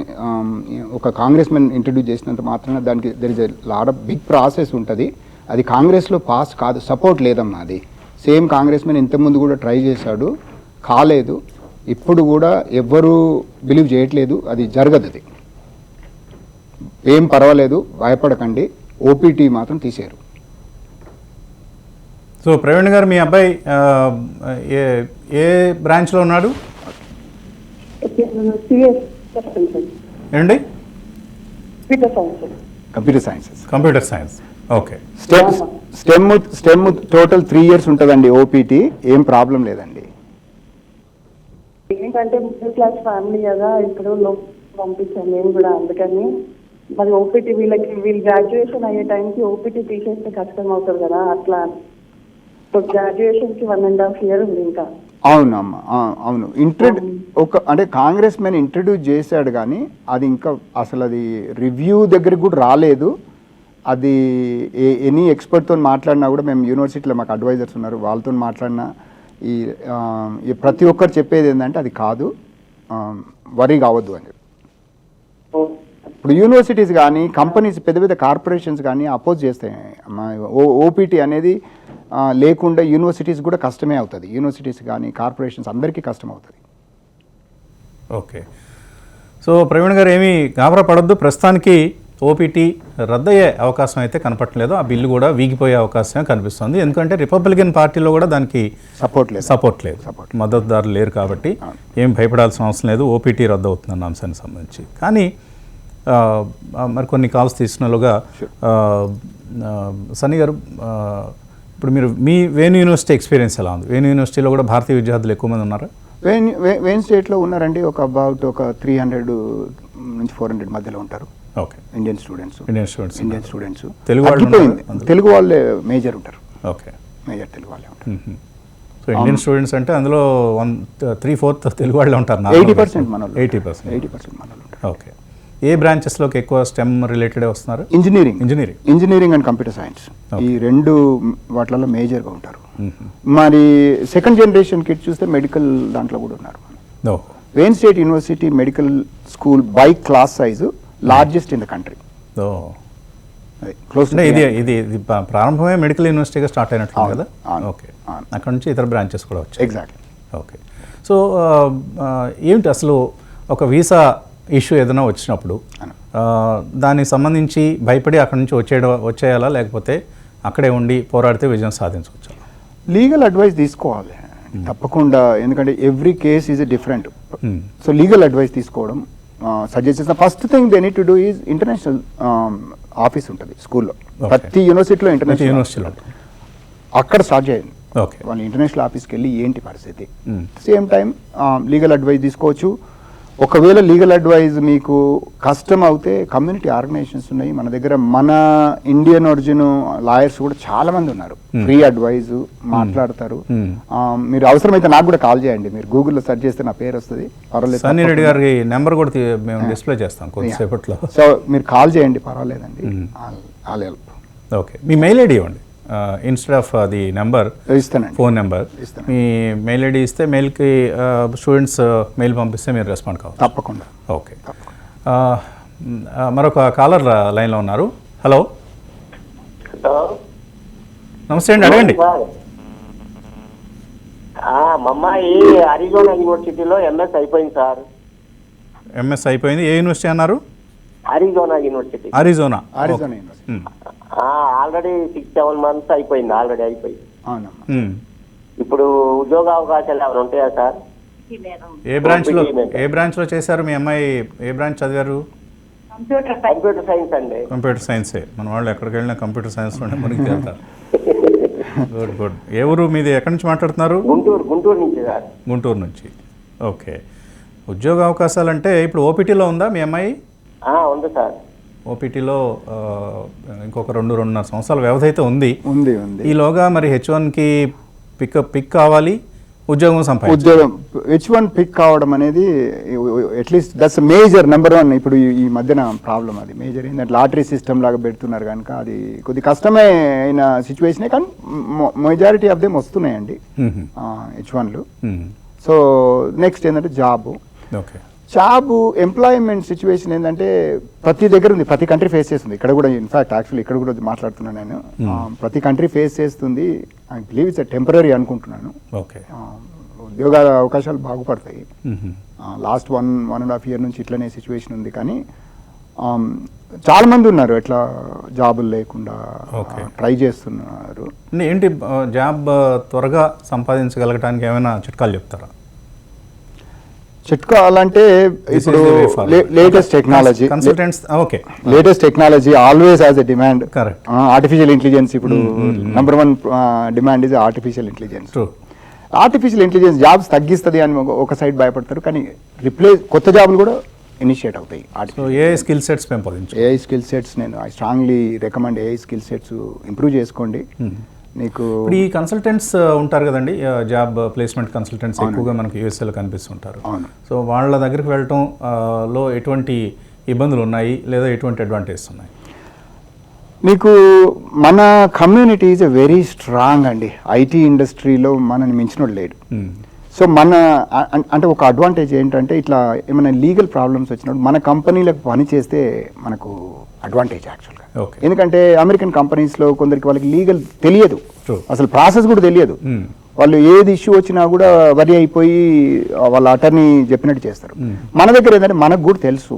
S2: ఒక కాంగ్రెస్ మ్యాన్ ఇంట్రడ్యూస్ చేసినంత మాత్రాన దానికి there is a lot of big process ఉంటుంది. అది కాంగ్రెస్లో పాస్ కాదు, సపోర్ట్ లేదమ్మా. అది సేమ్ కాంగ్రెస్ మ్యాన్ ఇంతకుముందు కూడా ట్రై చేశాడు, కాలేదు. ఇప్పుడు కూడా ఎవ్వరూ బిలీవ్ చేయట్లేదు. అది జరగదు. అది ఏం పర్వాలేదు, భయపడకండి. ఓపీటీ మాత్రం తీసేరు.
S1: సో ప్రవీణ్ గారు, మీ అబ్బాయి ఏ బ్రాంచ్లో ఉన్నాడు? ఏంటి? Computer science. Okay.
S2: Stem total 3 years ఉంటుందండి ఓపీటీ. ఏం ప్రాబ్లం లేదండి.
S3: ఏంటంటే మిడిల్ క్లాస్ ఫ్యామిలీ కదా, ఇప్పుడు పంపించాను నేను కూడా. అందుకని మరి ఓపీటీ వీళ్ళు గ్రాడ్యుయేషన్ అయ్యే టైంకి ఓపీటీ తీసేస్తే కష్టం అవుతుంది కదా, అట్లా. గ్రాడ్యుయేషన్కి 1.5 years ఉంది ఇంకా.
S2: అవునమ్మా, అవును. అంటే కాంగ్రెస్ మ్యాన్ ఇంట్రడ్యూస్ చేశాడు, కానీ అది ఇంకా అసలు అది రివ్యూ దగ్గరికి కూడా రాలేదు. అది ఎనీ ఎక్స్పర్ట్తో మాట్లాడినా కూడా, మేము యూనివర్సిటీలో మాకు అడ్వైజర్స్ ఉన్నారు, వాళ్ళతో మాట్లాడినా ఈ ప్రతి ఒక్కరు చెప్పేది ఏంటంటే అది కాదు, వరి కావద్దు అని. ఇప్పుడు యూనివర్సిటీస్ కానీ కంపెనీస్ పెద్ద పెద్ద కార్పొరేషన్స్ కానీ అపోజ్ చేస్తాయి. ఓపీటీ అనేది లేకుండా యూనివర్సిటీస్ కూడా కష్టమే అవుతుంది. యూనివర్సిటీస్ కానీ కార్పొరేషన్స్ అందరికీ కష్టం అవుతుంది.
S1: ఓకే, సో ప్రవీణ్ గారు ఏమీ గాబరా పడొద్దు. ప్రస్తుతానికి ఓపీటీ రద్దయ్యే అవకాశం అయితే కనపడలేదు. ఆ బిల్లు కూడా వీగిపోయే అవకాశం కనిపిస్తుంది. ఎందుకంటే రిపబ్లికన్ పార్టీలో కూడా దానికి సపోర్ట్ లేదు, మద్దతుదారులు లేరు. కాబట్టి ఏం భయపడాల్సిన అవసరం లేదు, ఓపీటీ రద్దు అవుతుందన్న అంశానికి సంబంధించి. కానీ మరి కొన్ని కాల్స్ తీసినలుగా సన్నీ గారు, ఇప్పుడు మీరు మీ వేణు యూనివర్సిటీ ఎక్స్పీరియన్స్ ఎలా ఉంది? వేణు యూనివర్సిటీలో కూడా భారతీయ విద్యార్థులు ఎక్కువ మంది ఉన్నారా?
S2: వేన్ స్టేట్లో ఉన్నారండి. అబౌట్ 300 నుంచి 400 మధ్యలో ఉంటారు.
S1: ఓకే,
S2: ఇండియన్ స్టూడెంట్స్ తెలుగు వాళ్ళే మేజర్ ఉంటారు.
S1: ఓకే,
S2: మేజర్ తెలుగు వాళ్ళే ఉంటారు.
S1: సో ఇండియన్ స్టూడెంట్స్ అంటే అందులో 3/4 తెలుగు వాళ్ళే ఉంటారు.
S2: 80% మన 80% మన ఉంటారు.
S1: ఓకే, ఏ బ్రాంచెస్లోకి ఎక్కువ స్టెమ్ రిలేటెడ్ వస్తున్నారు?
S2: ఇంజనీరింగ్ అండ్ కంప్యూటర్ సైన్స్, ఈ రెండు వాటిలలో మేజర్గా ఉంటారు. మరి సెకండ్ జనరేషన్ కిడ్స్ చూస్తే మెడికల్ దాంట్లో కూడా ఉన్నారు. Wayne state university medical school by class size largest in the country.
S1: ఇది ప్రారంభమే మెడికల్ యూనివర్సిటీగా స్టార్ట్ అయినట్లు కదా? ఓకే, అక్కడ నుంచి ఇతర బ్రాంచెస్ కూడా వచ్చాయి.
S2: ఎగ్జాక్ట్లీ.
S1: ఓకే, సో ఏమిటి అసలు ఒక వీసా ఇష్యూ ఏదైనా వచ్చినప్పుడు దానికి సంబంధించి భయపడి అక్కడి నుంచి వచ్చేయాలా, లేకపోతే అక్కడే ఉండి పోరాడితే విజయం సాధించవచ్చు?
S2: లీగల్ అడ్వైస్ తీసుకోవాలి తప్పకుండా, ఎందుకంటే every case is different. So legal advice తీసుకోవడం సజెస్ట్ చేసిన first thing they need to do is international office ఉంటుంది స్కూల్లో. ప్రతి యూనివర్సిటీలో ఇంటర్నేషనల్ అక్కడ స్టార్ట్ చేయండి. వాళ్ళు ఇంటర్నేషనల్ ఆఫీస్కి వెళ్ళి ఏంటి పరిస్థితి, సేమ్ టైం లీగల్ అడ్వైస్ తీసుకోవచ్చు. ఒకవేళ లీగల్ అడ్వైజ్ మీకు కష్టం అవుతే కమ్యూనిటీ ఆర్గనైజేషన్స్ ఉన్నాయి మన దగ్గర. మన ఇండియన్ ఒరిజిన్ లాయర్స్ కూడా చాలా మంది ఉన్నారు, ఫ్రీ అడ్వైజ్ మాట్లాడతారు. మీరు అవసరమైతే నాకు కూడా కాల్ చేయండి, మీరు గూగుల్లో సెర్చ్ చేస్తే నా పేరు వస్తుంది. పర్వాలేదు,
S1: సన్నీ రెడ్డి గారి నెంబర్ కూడా మేము డిస్ప్లే చేస్తాం కొద్దిసేపట్లో.
S2: సో మీరు కాల్ చేయండి, పర్వాలేదండి, ఆల్ హెల్ప్.
S1: ఓకే, మీ మెయిల్ ఐడి ఇవ్వండి instead of the number, phone number. Me mail ID ఇస్తే మెయిల్కి స్టూడెంట్స్ మెయిల్ పంపిస్తే మీరు రెస్పాండ్ కావాలి
S2: తప్పకుండా.
S1: ఓకే, మరొక కాలర్ లైన్లో ఉన్నారు. హలో, నమస్తే అండి, అడగండి.
S4: మా అమ్మాయి అరిజోనా యూనివర్సిటీలో ఎంఎస్ అయిపోయింది సార్.
S1: ఎంఎస్ అయిపోయింది. ఏ యూనివర్సిటీ అన్నారు?
S4: Arizona university.
S1: Arizona
S4: already 6-7 months అయిపోయింది.
S2: అవునమ్మా.
S4: ఇప్పుడు ఉద్యోగ అవకాశాలు ఏమైనా ఉంటాయా సార్?
S1: ఏ బ్రాంచ్ లో చేశారు మీ అమ్మాయి? ఏ బ్రాంచ్ చదివారు?
S4: కంప్యూటర్ సైన్స్ అండి.
S1: కంప్యూటర్ సైన్సే. మన వాళ్ళు ఎక్కడికి వెళ్ళినా కంప్యూటర్ సైన్స్ లోనే మనకి వెళ్తారు. Good good. ఏ ఊరు మీది? ఎక్కడి నుంచి మాట్లాడుతున్నారు?
S4: గుంటూరు నుంచి సార్.
S1: గుంటూరు నుంచి. ఓకే, ఉద్యోగ అవకాశాలు అంటే ఇప్పుడు ఓపీటీలో ఉందా మీ అమ్మాయి?
S4: ఉంది సార్.
S1: ఓపీటీలో ఇంకొక 2-2.5 సంవత్సరాల వ్యవధి అయితే ఉంది. ఈలోగా మరి H1కి పిక్ కావాలి, ఉద్యోగం
S2: H1 పిక్ కావడం అనేది అట్లీస్ట్ దట్స్ మేజర్ నెంబర్ 1. ఇప్పుడు ఈ మధ్యన ప్రాబ్లం అది మేజర్ ఏంటంటే లాటరీ సిస్టమ్ లాగా పెడుతున్నారు కనుక అది కొద్ది కష్టమే అయిన సిచ్యువేషనే. కానీ మెజారిటీ ఆఫ్ దెమ్ వస్తున్నాయండి H1లు. సో నెక్స్ట్ ఏంటంటే జాబ్. ఎంప్లాయ్మెంట్ సిచ్యువేషన్ ఏంటంటే ప్రతి దగ్గర ఉంది, ప్రతి కంట్రీ ఫేస్ చేస్తుంది. ఇక్కడ కూడా ఇన్ఫాక్ట్ యాక్చువల్లీ ఇక్కడ కూడా మాట్లాడుతున్నాను నేను. ప్రతి కంట్రీ ఫేస్ చేస్తుంది. ఐ బిలీవ్ ఇట్స్ టెంపరీ అనుకుంటున్నాను. ఉద్యోగ అవకాశాలు బాగుపడతాయి. లాస్ట్ 1.5 year నుంచి ఇట్లనే సిచ్యువేషన్ ఉంది. కానీ చాలా మంది ఉన్నారు ఎట్లా జాబులు లేకుండా ట్రై చేస్తున్నారు.
S1: ఏంటి జాబ్ త్వరగా సంపాదించగలగడానికి ఏమైనా చిట్కాలు చెప్తారా?
S2: చిట్కాలంటే ఇప్పుడు latest technology always as a demand. Artificial intelligence ఇప్పుడు number 1 demand is artificial intelligence. Artificial intelligence jobs తగ్గిస్తుంది అని ఒక సైడ్ భయపడతారు, కానీ కొత్త జాబులు కూడా ఇనిషియేట్ అవుతాయి.
S1: ఏఐ స్కిల్ సెట్స్ పెంపొందించు.
S2: ఏఐ స్కిల్ సెట్స్ నేను I strongly recommend AI skill sets improve చేసుకోండి. మీకు
S1: ఇప్పుడు ఈ కన్సల్టెంట్స్ ఉంటారు కదండి, జాబ్ ప్లేస్మెంట్ కన్సల్టెంట్స్ ఎక్కువగా మనకి యూఎస్ఏలో కనిపిస్తుంటారు. సో వాళ్ళ దగ్గరికి వెళ్ళటం లో ఎటువంటి ఇబ్బందులు ఉన్నాయి లేదా ఎటువంటి అడ్వాంటేజెస్ ఉన్నాయి?
S2: మీకు మన community is a very strong అండి. ఐటీ ఇండస్ట్రీలో మనని మించినోడు లేడు. సో మన అంటే ఒక అడ్వాంటేజ్ ఏంటంటే ఇట్లా ఏమైనా లీగల్ ప్రాబ్లమ్స్ వచ్చినప్పుడు మన కంపెనీలకు పని చేస్తే మనకు అడ్వాంటేజ్ యాక్చువల్గా.
S1: Okay.
S2: ఎందుకంటే అమెరికన్ కంపెనీస్లో కొందరికి వాళ్ళకి లీగల్ తెలియదు,
S1: True.
S2: అసలు ప్రాసెస్ కూడా తెలియదు. వాళ్ళు ఏది ఇష్యూ వచ్చినా కూడా వరి అయిపోయి వాళ్ళ అటర్నీ చెప్పినట్టు చేస్తారు. మన దగ్గర ఏంటంటే మనకు కూడా తెలుసు,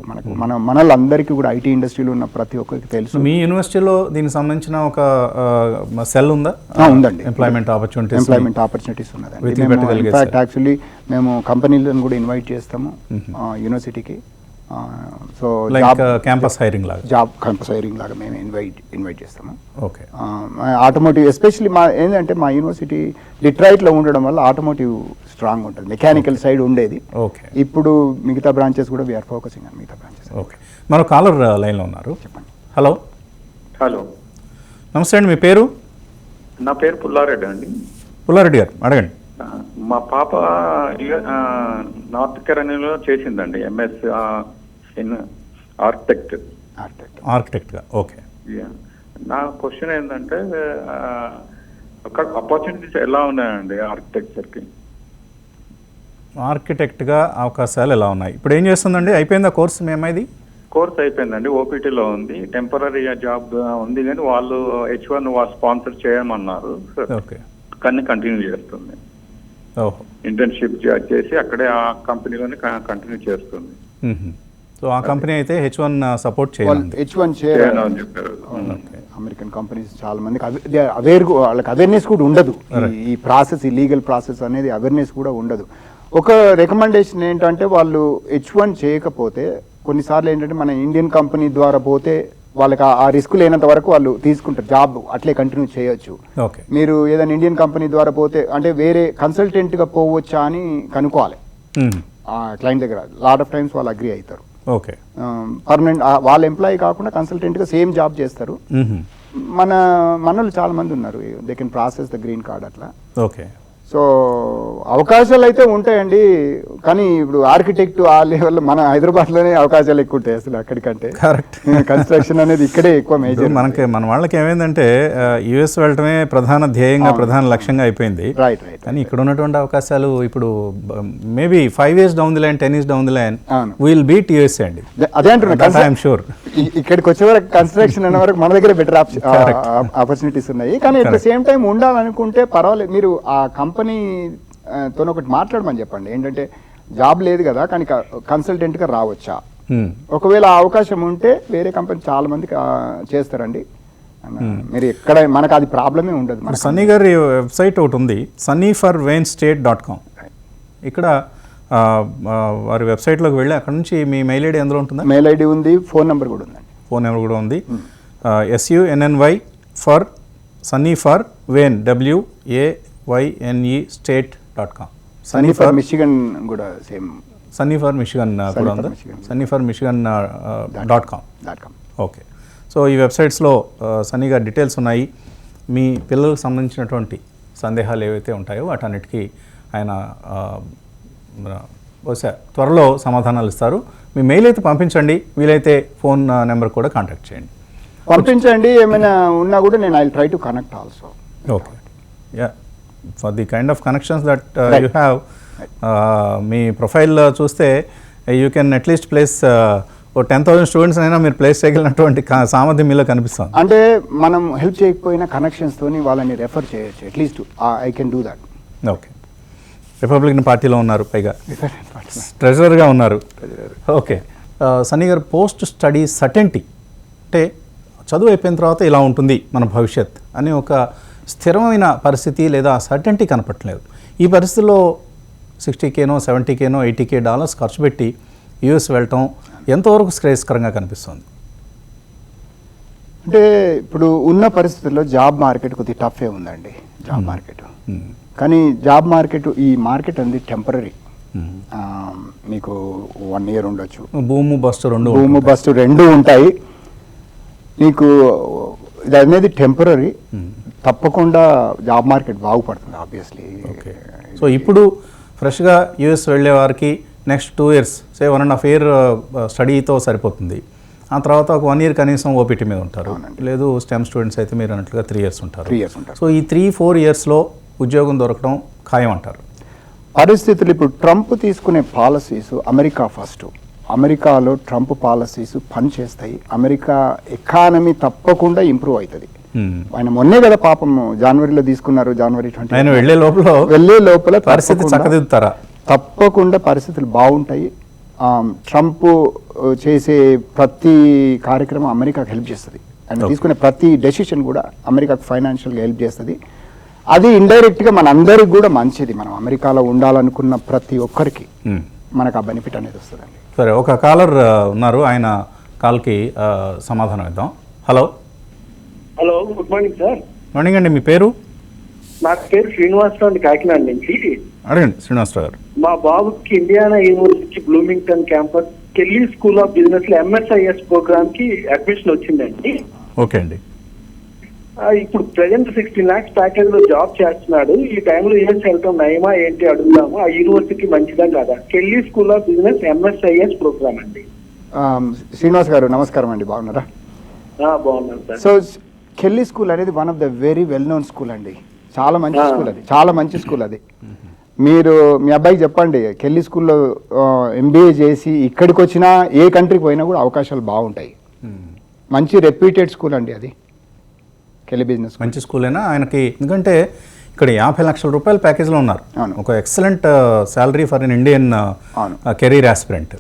S2: మనలందరికీ కూడా ఐటీ ఇండస్ట్రీలో ఉన్న ప్రతి ఒక్కరికి తెలుసు.
S1: మీ యూనివర్సిటీలో దీనికి సంబంధించిన ఒక సెల్ ఉందా?
S2: ఉందండి.
S1: ఎంప్లాయ్మెంట్
S2: ఆపర్చునిటీస్ ఉన్నదండి. ఇన్ఫాక్ట్ యాక్చువల్లీ మేము కంపెనీలను కూడా ఇన్వైట్ చేస్తాము యూనివర్సిటీకి. సో
S1: క్యాంపస్ హైరింగ్ లాగా,
S2: జాబ్ క్యాంపస్ హైరింగ్ లాగా మేము ఇన్వైట్ చేస్తాము.
S1: ఓకే.
S2: ఆటోమోటివ్ ఎస్పెషల్లీ ఏంటంటే మా యూనివర్సిటీ డిట్రాయిట్లో ఉండడం వల్ల ఆటోమోటివ్ స్ట్రాంగ్ ఉంటుంది. మెకానికల్ సైడ్ ఉండేది.
S1: ఓకే.
S2: ఇప్పుడు మిగతా బ్రాంచెస్ కూడా వీఆర్ ఫోకసింగ్ ఆన్ మిగతా బ్రాంచెస్.
S1: ఓకే. మరో కాలర్ లైన్లో ఉన్నారు.
S2: చెప్పండి.
S5: హలో.
S1: నమస్తే అండి, మీ పేరు?
S5: నా పేరు పుల్లారెడ్డి అండి.
S1: పుల్లారెడ్డి గారు అడగండి.
S5: మా పాప నార్త్ కెరోలినాలో చేసిందండి ఎంఎస్ ఇన్
S1: ఆర్కిటెక్ట్గా. ఓకే.
S5: నా క్వశ్చన్ ఏంటంటే అక్కడ ఆపర్చునిటీస్ ఎలా ఉన్నాయండి
S1: ఆర్కిటెక్ట్గా అవకాశాలు ఎలా ఉన్నాయి? ఇప్పుడు ఏం చేస్తుందండి? అయిపోయిందా కోర్సు మీ అమ్మాయిది?
S5: కోర్స్ అయిపోయిందండి, ఓపీటీలో ఉంది. టెంపరీ జాబ్ ఉంది కానీ వాళ్ళు H1 వాళ్ళు స్పాన్సర్ చేయమన్నారు.
S1: ఓకే.
S5: కానీ కంటిన్యూ చేస్తుంది. ఇంటర్న్షిప్ చేసి అక్కడే ఆ కంపెనీలోనే కంటిన్యూ చేస్తుంది.
S1: సో ఆ కంపెనీ అయితే H1 సపోర్ట్ చేయాలి.
S2: H1 చేయాలని చెప్పారు. అమెరికన్ కంపెనీస్ చాలా మందికి వాళ్ళకి అవేర్నెస్ కూడా ఉండదు. ఈ ప్రాసెస్, ఈ లీగల్ ప్రాసెస్ అనేది అవేర్నెస్ కూడా ఉండదు. ఒక రికమెండేషన్ ఏంటంటే వాళ్ళు H1 చేయకపోతే కొన్నిసార్లు ఏంటంటే మన ఇండియన్ కంపెనీ ద్వారా పోతే వాళ్ళకి ఆ రిస్క్ లేనంత వరకు వాళ్ళు తీసుకుంటారు, జాబ్ అట్లే కంటిన్యూ చేయొచ్చు. మీరు ఏదైనా ఇండియన్ కంపెనీ ద్వారా పోతే అంటే వేరే కన్సల్టెంట్గా పోవచ్చా అని కనుక్కోవాలి క్లయింట్ దగ్గర. లాట్ ఆఫ్ టైమ్స్ వాళ్ళు అగ్రీ అవుతారు.
S1: ఓకే.
S2: పర్మనెంట్ వాళ్ళ ఎంప్లాయీ కాకుండా కన్సల్టెంట్గా సేమ్ జాబ్ చేస్తారు. మనలు చాలా మంది ఉన్నారు, they can process the green card అట్లా.
S1: ఓకే.
S2: సో అవకాశాలు అయితే ఉంటాయండి, కానీ ఇప్పుడు ఆర్కిటెక్ట్ ఆ లెవెల్లో మన హైదరాబాద్లోనే అవకాశాలు ఎక్కువ ఉంటాయి అసలు అక్కడికంటే.
S1: కరెక్ట్.
S2: కన్స్ట్రక్షన్ అనేది ఇక్కడే ఎక్కువ మేజర్.
S1: మన వాళ్ళకి ఏమైందంటే యుఎస్ వెళ్ళటమే ప్రధాన ధ్యేయంగా, ప్రధాన లక్ష్యంగా అయిపోయింది.
S2: రైట్.
S1: కానీ ఇక్కడ ఉన్నటువంటి అవకాశాలు ఇప్పుడు maybe 5 years down the line, 10 years down the line will beat USA అండి.
S2: అదే అంటున్నా,
S1: ఐఎమ్ షూర్.
S2: ఇక్కడికి వచ్చే వరకు కన్స్ట్రక్షన్ అనే వరకు మన దగ్గర బెటర్ ఆపర్చునిటీస్ ఉన్నాయి. కానీ అట్ ద సేమ్ టైం ఉండాలనుకుంటే పర్వాలేదు, మీరు ఆ కంపెనీతో ఒకటి మాట్లాడమని చెప్పండి. ఏంటంటే జాబ్ లేదు కదా కానీ కన్సల్టెంట్గా రావచ్చా, ఒకవేళ అవకాశం ఉంటే వేరే కంపెనీ చాలా మంది చేస్తారండి. మీరు ఎక్కడ మనకు అది ప్రాబ్లమే ఉండదు.
S1: సన్నీ గారి వెబ్సైట్ ఒకటి ఉంది, sunnyforwaynestate.com. ఇక్కడ వారి వెబ్సైట్లోకి వెళ్ళి అక్కడ నుంచి మీ మెయిల్ ఐడి ఎందులో ఉంటుందా?
S2: మెయిల్ ఐడి ఉంది, ఫోన్ నెంబర్ కూడా ఉందండి.
S1: ఫోన్ నెంబర్ కూడా ఉంది. SUNNY for Sunny for Wayne WAYNE state.com.
S2: Sunny for Michigan కూడా సేమ్.
S1: సన్నీ ఫర్ మిచిగన్ కూడా ఉంది, sunnyformichigan.com. ఓకే. సో ఈ వెబ్సైట్స్లో సన్నీ గారి డీటెయిల్స్ ఉన్నాయి. మీ పిల్లలకు సంబంధించినటువంటి సందేహాలు ఏవైతే ఉంటాయో వాటన్నిటికీ ఆయన బహుశా త్వరలో సమాధానాలు ఇస్తారు. మీ మెయిల్ అయితే పంపించండి, వీలైతే ఫోన్ నెంబర్ కూడా కాంటాక్ట్ చేయండి.
S2: పంపించండి, ఏమైనా ఉన్నా కూడా నేను I will try to connect also.
S1: Okay. Yeah, for the kind of connections that you have, మీ ప్రొఫైల్ చూస్తే you can at least place 10,000 students అయినా మీరు ప్లేస్ చేయగలిగినటువంటి సామర్థ్యం మీలో కనిపిస్తుంది.
S2: అంటే మనం హెల్ప్ చేయకపోయినా కనెక్షన్స్తోని వాళ్ళని రెఫర్ చేయొచ్చు, at least I can do that.
S1: Okay. Republican పార్టీలో ఉన్నారు, పైగా ట్రెజరర్గా ఉన్నారు. ఓకే. సన్నీ గారు, పోస్ట్ స్టడీ సర్టెంటీ అంటే చదువు అయిపోయిన తర్వాత ఇలా ఉంటుంది మన భవిష్యత్ అని ఒక స్థిరమైన పరిస్థితి లేదా సర్టెంటీ కనపట్లేదు. ఈ పరిస్థితుల్లో $60K, $70K, $80K ఖర్చు పెట్టి యూఎస్ వెళ్ళటం ఎంతవరకు శ్రేయస్కరంగా కనిపిస్తుంది?
S2: అంటే ఇప్పుడు ఉన్న పరిస్థితుల్లో జాబ్ మార్కెట్ కొద్దిగా టఫే ఉందండి, జాబ్ మార్కెట్. కానీ జాబ్ మార్కెట్, ఈ మార్కెట్ అనేది టెంపరీ. మీకు 1 year ఉండొచ్చు,
S1: బూము బస్ట్
S2: రెండు ఉంటాయి. మీకు ఇది అనేది టెంపరీ, తప్పకుండా జాబ్ మార్కెట్ బాగుపడుతుంది ఆబ్వియస్లీ.
S1: ఓకే. సో ఇప్పుడు ఫ్రెష్గా యూఎస్ వెళ్ళే వారికి నెక్స్ట్ 2 years, say 1.5 year స్టడీతో సరిపోతుంది. ఆ తర్వాత ఒక 1 year కనీసం ఓపీటీ మీద ఉంటారు, లేదు స్టెమ్ స్టూడెంట్స్ అయితే మీరు అన్నట్లుగా 3 years ఉంటారు.
S2: 3 years ఉంటారు.
S1: సో ఈ 3-4 yearsలో ఉద్యోగం దొరకడం ఖాయం అంటారు.
S2: పరిస్థితులు ఇప్పుడు ట్రంప్ తీసుకునే పాలసీస్ అమెరికా ఫస్ట్. అమెరికాలో ట్రంప్ పాలసీస్ పనిచేస్తాయి. అమెరికా ఎకానమీ తప్పకుండా ఇంప్రూవ్ అవుతుంది. ఆయన మొన్నే కదా పాపం జనవరిలో తీసుకున్నారు, జనవరి 20
S1: ఆయన వెళ్ళే లోపల పరిస్థితి చక్కదిద్దుతారా?
S2: తప్పకుండా పరిస్థితులు బాగుంటాయి. ట్రంప్ చేసే ప్రతి కార్యక్రమం అమెరికాకు హెల్ప్ చేస్తుంది. ఆయన తీసుకునే ప్రతి డెసిషన్ కూడా అమెరికాకు ఫైనాన్షియల్గా హెల్ప్ చేస్తుంది. అది ఇండైరెక్ట్గా మన అందరికి కూడా మంచిది. మనం అమెరికాలో ఉండాలనుకున్న ప్రతి ఒక్కరికి మనకు ఆ బెనిఫిట్ అనేది వస్తుందండి.
S1: సరే, ఒక కాలర్ ఉన్నారు, ఆయన కాల్కి సమాధానం ఇద్దాం. Hello.
S6: Hello, good morning sir.
S1: Morning అండి, మీ పేరు?
S6: నా పేరు శ్రీనివాసరావు అండి, కాకినాడ నుంచి.
S1: అడగండి శ్రీనివాసరావు గారు.
S6: మా బాబుకి Indiana university Bloomington campus Kelly school of business లో MSIS ప్రోగ్రామ్ కి అడ్మిషన్ వచ్చిందండి.
S1: ఓకే అండి.
S6: ఇప్పుడు ప్రెసెంట్ 16 lakhs ప్యాకేజ్ లో జాబ్ చేస్తున్నాడు. ఈ టైంలో యూఎస్ వెళ్ళటం నయమా ఏంటి అడుగుదాము. ఆ యూనివర్సిటీ మంచిదా కాదా? Kelley school of business MSIS program అండి.
S2: శ్రీనివాస్ గారు నమస్కారం అండి, బాగున్నారా?
S6: బాగున్నాను సార్.
S2: సో కెల్లీ స్కూల్ అనేది one of the very well known school అండి. చాలా మంచి స్కూల్ అది, చాలా మంచి స్కూల్ అది. మీరు మీ అబ్బాయికి చెప్పండి, కెల్లీ స్కూల్లో MBA చేసి ఇక్కడికి వచ్చినా ఏ కంట్రీకి పోయినా కూడా అవకాశాలు బాగుంటాయి. మంచి రెప్యూటెడ్ స్కూల్ అండి అది, కెల్లీ బిజినెస్.
S1: మంచి స్కూలేనా ఆయనకి? ఎందుకంటే ఇక్కడ 50 లక్షల రూపాయల ప్యాకేజ్లో ఉన్నారు. ఒక excellent salary for an Indian career aspirant.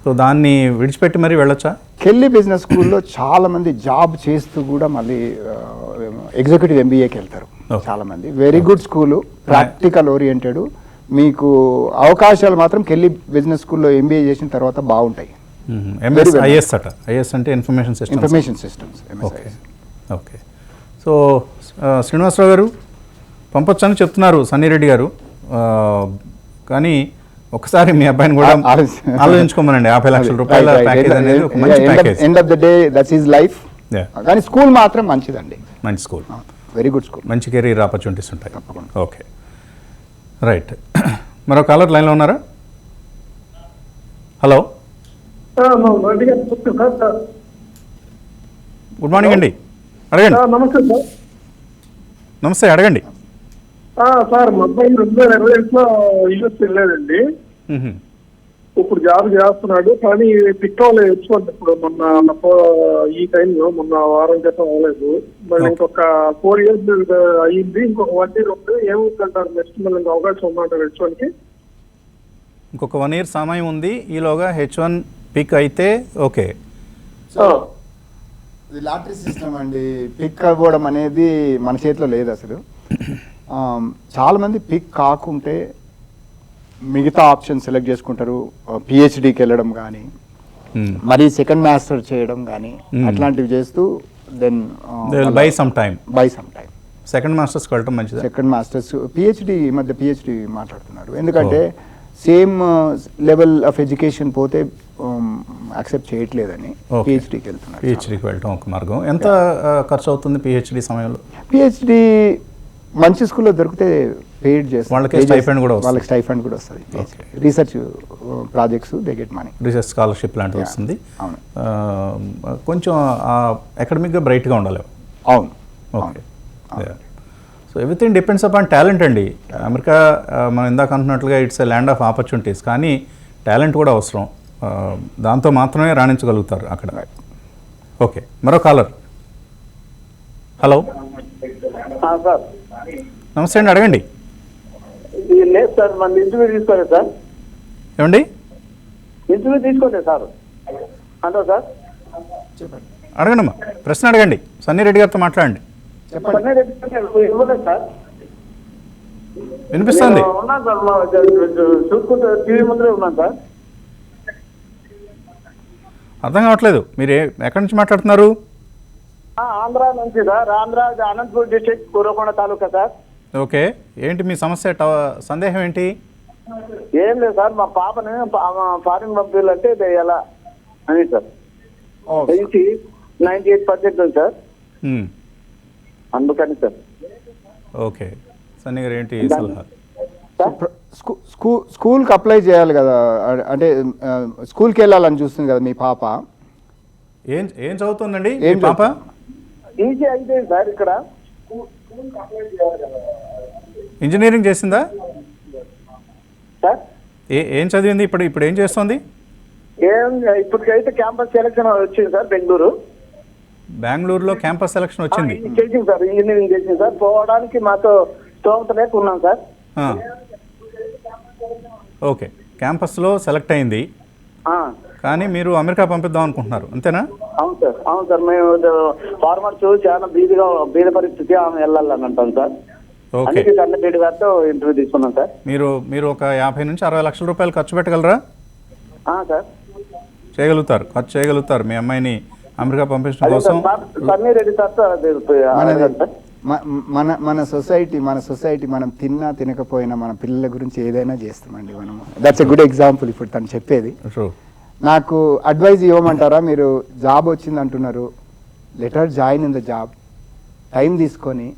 S1: So దాన్ని విడిచిపెట్టి మరీ వెళ్ళొచ్చా?
S2: కెల్లీ బిజినెస్ స్కూల్లో చాలా మంది జాబ్ చేస్తూ కూడా మళ్ళీ ఎగ్జిక్యూటివ్ MBAకి వెళ్తారు చాలా మంది. Very good school, practical oriented. మీకు అవకాశాలు మాత్రం కెల్లీ బిజినెస్ స్కూల్లో MBA చేసిన తర్వాత బాగుంటాయి.
S1: MSIS అట. IS అంటే information
S2: systems.
S1: Okay. So Srinivasa Rao గారు పంపొచ్చని చెప్తున్నారు సన్నిరెడ్డి గారు, కానీ ఒకసారి మీ అబ్బాయిని కూడా ఆలోచించుకోమనండి. 50 లక్షల రూపాయల ప్యాకేజ్ అనేది ఒక మంచి package.
S2: End of the day that's his life. కానీ స్కూల్ మాత్రం మంచిదండి,
S1: మంచి స్కూల్,
S2: వెరీ గుడ్ స్కూల్,
S1: మంచి కెరీర్ ఆపర్చునిటీస్ ఉంటాయి. Okay, right. మరో కాలర్ లైన్లో ఉన్నారా? హలో, గుడ్ మార్నింగ్ అండి, అడగండి.
S6: నమస్తే సార్.
S1: నమస్తే, అడగండి.
S6: సార్, మా అబ్బాయి 2021లో యూఎస్ వెళ్ళాడండి. ఇప్పుడు జాబ్ చేస్తున్నాడు, కానీ పిట్టోలు తెచ్చుకోండి. ఇప్పుడు మొన్న ఈ టైంలో మొన్న వారం క్రితం అవ్వలేదు. మరి ఇంకొక 4 years అయ్యింది, ఇంకొక 1 year ఉంది. ఏమవుతుంటారు నెక్స్ట్ మళ్ళీ ఇంకా అవకాశం ఉందంటారు H1కి?
S1: ఇంకొక 1 year సమయం ఉంది, ఈలోగా H1 పిక్ అయితే ఓకే.
S2: ఇది లాటరీ సిస్టమ్ అండి. పిక్ అవ్వడం అనేది మన చేతిలో లేదు అసలు. చాలామంది పిక్ కాకుంటే మిగతా ఆప్షన్ సెలెక్ట్ చేసుకుంటారు. PhDకి వెళ్ళడం కానీ, మరి సెకండ్ మాస్టర్ చేయడం కానీ, అట్లాంటివి చేస్తూ then
S1: by some time second మాస్టర్స్కి వెళ్ళడం మంచిది.
S2: సెకండ్ మాస్టర్స్, PhD ఈ మధ్య PhD మాట్లాడుతున్నారు. ఎందుకంటే సేమ్ లెవెల్ ఆఫ్ ఎడ్యుకేషన్ పోతే యాక్సెప్ట్ చేయట్లేదని PhDకి వెళ్తున్నారు.
S1: PhDకి వెళ్ళడం ఒక మార్గం. ఎంత ఖర్చు అవుతుంది PhD సమయంలో?
S2: PhD మంచి స్కూల్లో దొరికితే పెయిడ్ చేస్తారు,
S1: వాళ్ళకి స్టైఫండ్
S2: కూడా వస్తుంది. Research projects they get money,
S1: research scholarship లాంటివి వస్తుంది. కొంచెం అకాడమిక్గా బ్రైట్గా ఉండాలి.
S2: అవును,
S1: okay. So everything depends upon talent అండి. అమెరికా మనం ఇందాక అంటున్నట్లుగా it's a land of opportunities, కానీ టాలెంట్ కూడా అవసరం. దాంతో మాత్రమే రాణించగలుగుతారు అక్కడ. ఓకే, మరో కాలర్. హలో,
S6: సార్
S1: నమస్తే అండి, అడగండి.
S6: లేదు సార్, మన ఇంటర్వ్యూ తీసుకోలేదు సార్.
S1: ఏమండి?
S6: ఇంటర్వ్యూ తీసుకోలేదు సార్. అంతే సార్,
S1: అడగండి అమ్మా, ప్రశ్న అడగండి. సన్నిరెడ్డి గారితో మాట్లాడండి.
S6: ఇవ్వలేదు సార్.
S1: వినిపిస్తుంది?
S6: ఉన్నాను సార్, చూసుకుంటే టీవీ ముందరే ఉన్నాను సార్.
S1: అర్థం కావట్లేదు, మీరు ఎక్కడి నుంచి మాట్లాడుతున్నారు?
S6: ఆంధ్ర నుంచి సార్, ఆంధ్ర అనంతపూర్ డిస్ట్రిక్ట్ కూరకొండ తాలూకా సార్.
S1: ఓకే, ఏంటి మీ సమస్య, సందేహం ఏంటి?
S6: ఏం లేదు సార్, మా పాపని ఫారిన్ పంపించాలంటే ఎలా అని సార్. 98% ఉంది సార్, అందుకని సార్.
S1: ఓకే, సన్నీ గారు ఏంటి సలహా?
S2: స్కూల్కి అప్లై చేయాలి కదా, అంటే స్కూల్కి వెళ్ళాలని చూస్తుంది కదా మీ పాప.
S1: ఏం చదువుతుందండి మీ
S2: ఏం
S1: పాప?
S6: ఈజీ అయితే సార్ ఇక్కడ
S1: ఇంజనీరింగ్ చేసిందా?
S6: సార్
S1: ఏం చదివింది? ఇప్పుడు ఏం చేస్తుంది?
S6: ఇప్పటికైతే క్యాంపస్ సెలక్షన్ వచ్చింది సార్ బెంగళూరు.
S1: బెంగళూరులో క్యాంపస్ సెలక్షన్ వచ్చింది.
S6: చేసింది సార్, ఇంజనీరింగ్ చేసింది సార్. పోవడానికి మాతో స్తోమత లేక ఉన్నాం సార్.
S1: ఓకే, క్యాంపస్లో సెలెక్ట్ అయింది, కానీ మీరు అమెరికా పంపిద్దాం అనుకుంటున్నారు, అంతేనా?
S6: అవును సార్. మేము ఫార్మర్స్ చాలా బీద పరిస్థితి, ఆమె వెళ్ళాలని అంటాం సార్.
S1: ఓకే,
S6: సర్టిఫికేట్ గారితో ఇంటర్వ్యూ తీసుకున్నాం సార్.
S1: మీరు ఒక 50 నుంచి 60 లక్షల రూపాయలు ఖర్చు పెట్టగలరా?
S6: సార్
S1: ఖర్చు చేయగలుగుతారు మీ అమ్మాయిని అమెరికా పంపించడం కోసం?
S6: సన్నీరెడ్డి సార్
S2: మన సొసైటీ మనం తిన్నా తినకపోయినా మన పిల్లల గురించి ఏదైనా చేస్తామండి మనము. దట్స్ ఎ గుడ్ ఎగ్జాంపుల్ ఇప్పుడు తను చెప్పేది. నాకు అడ్వైజ్ ఇవ్వమంటారా? మీరు జాబ్ వచ్చింది అంటున్నారు, letter join in the job, time తీసుకొని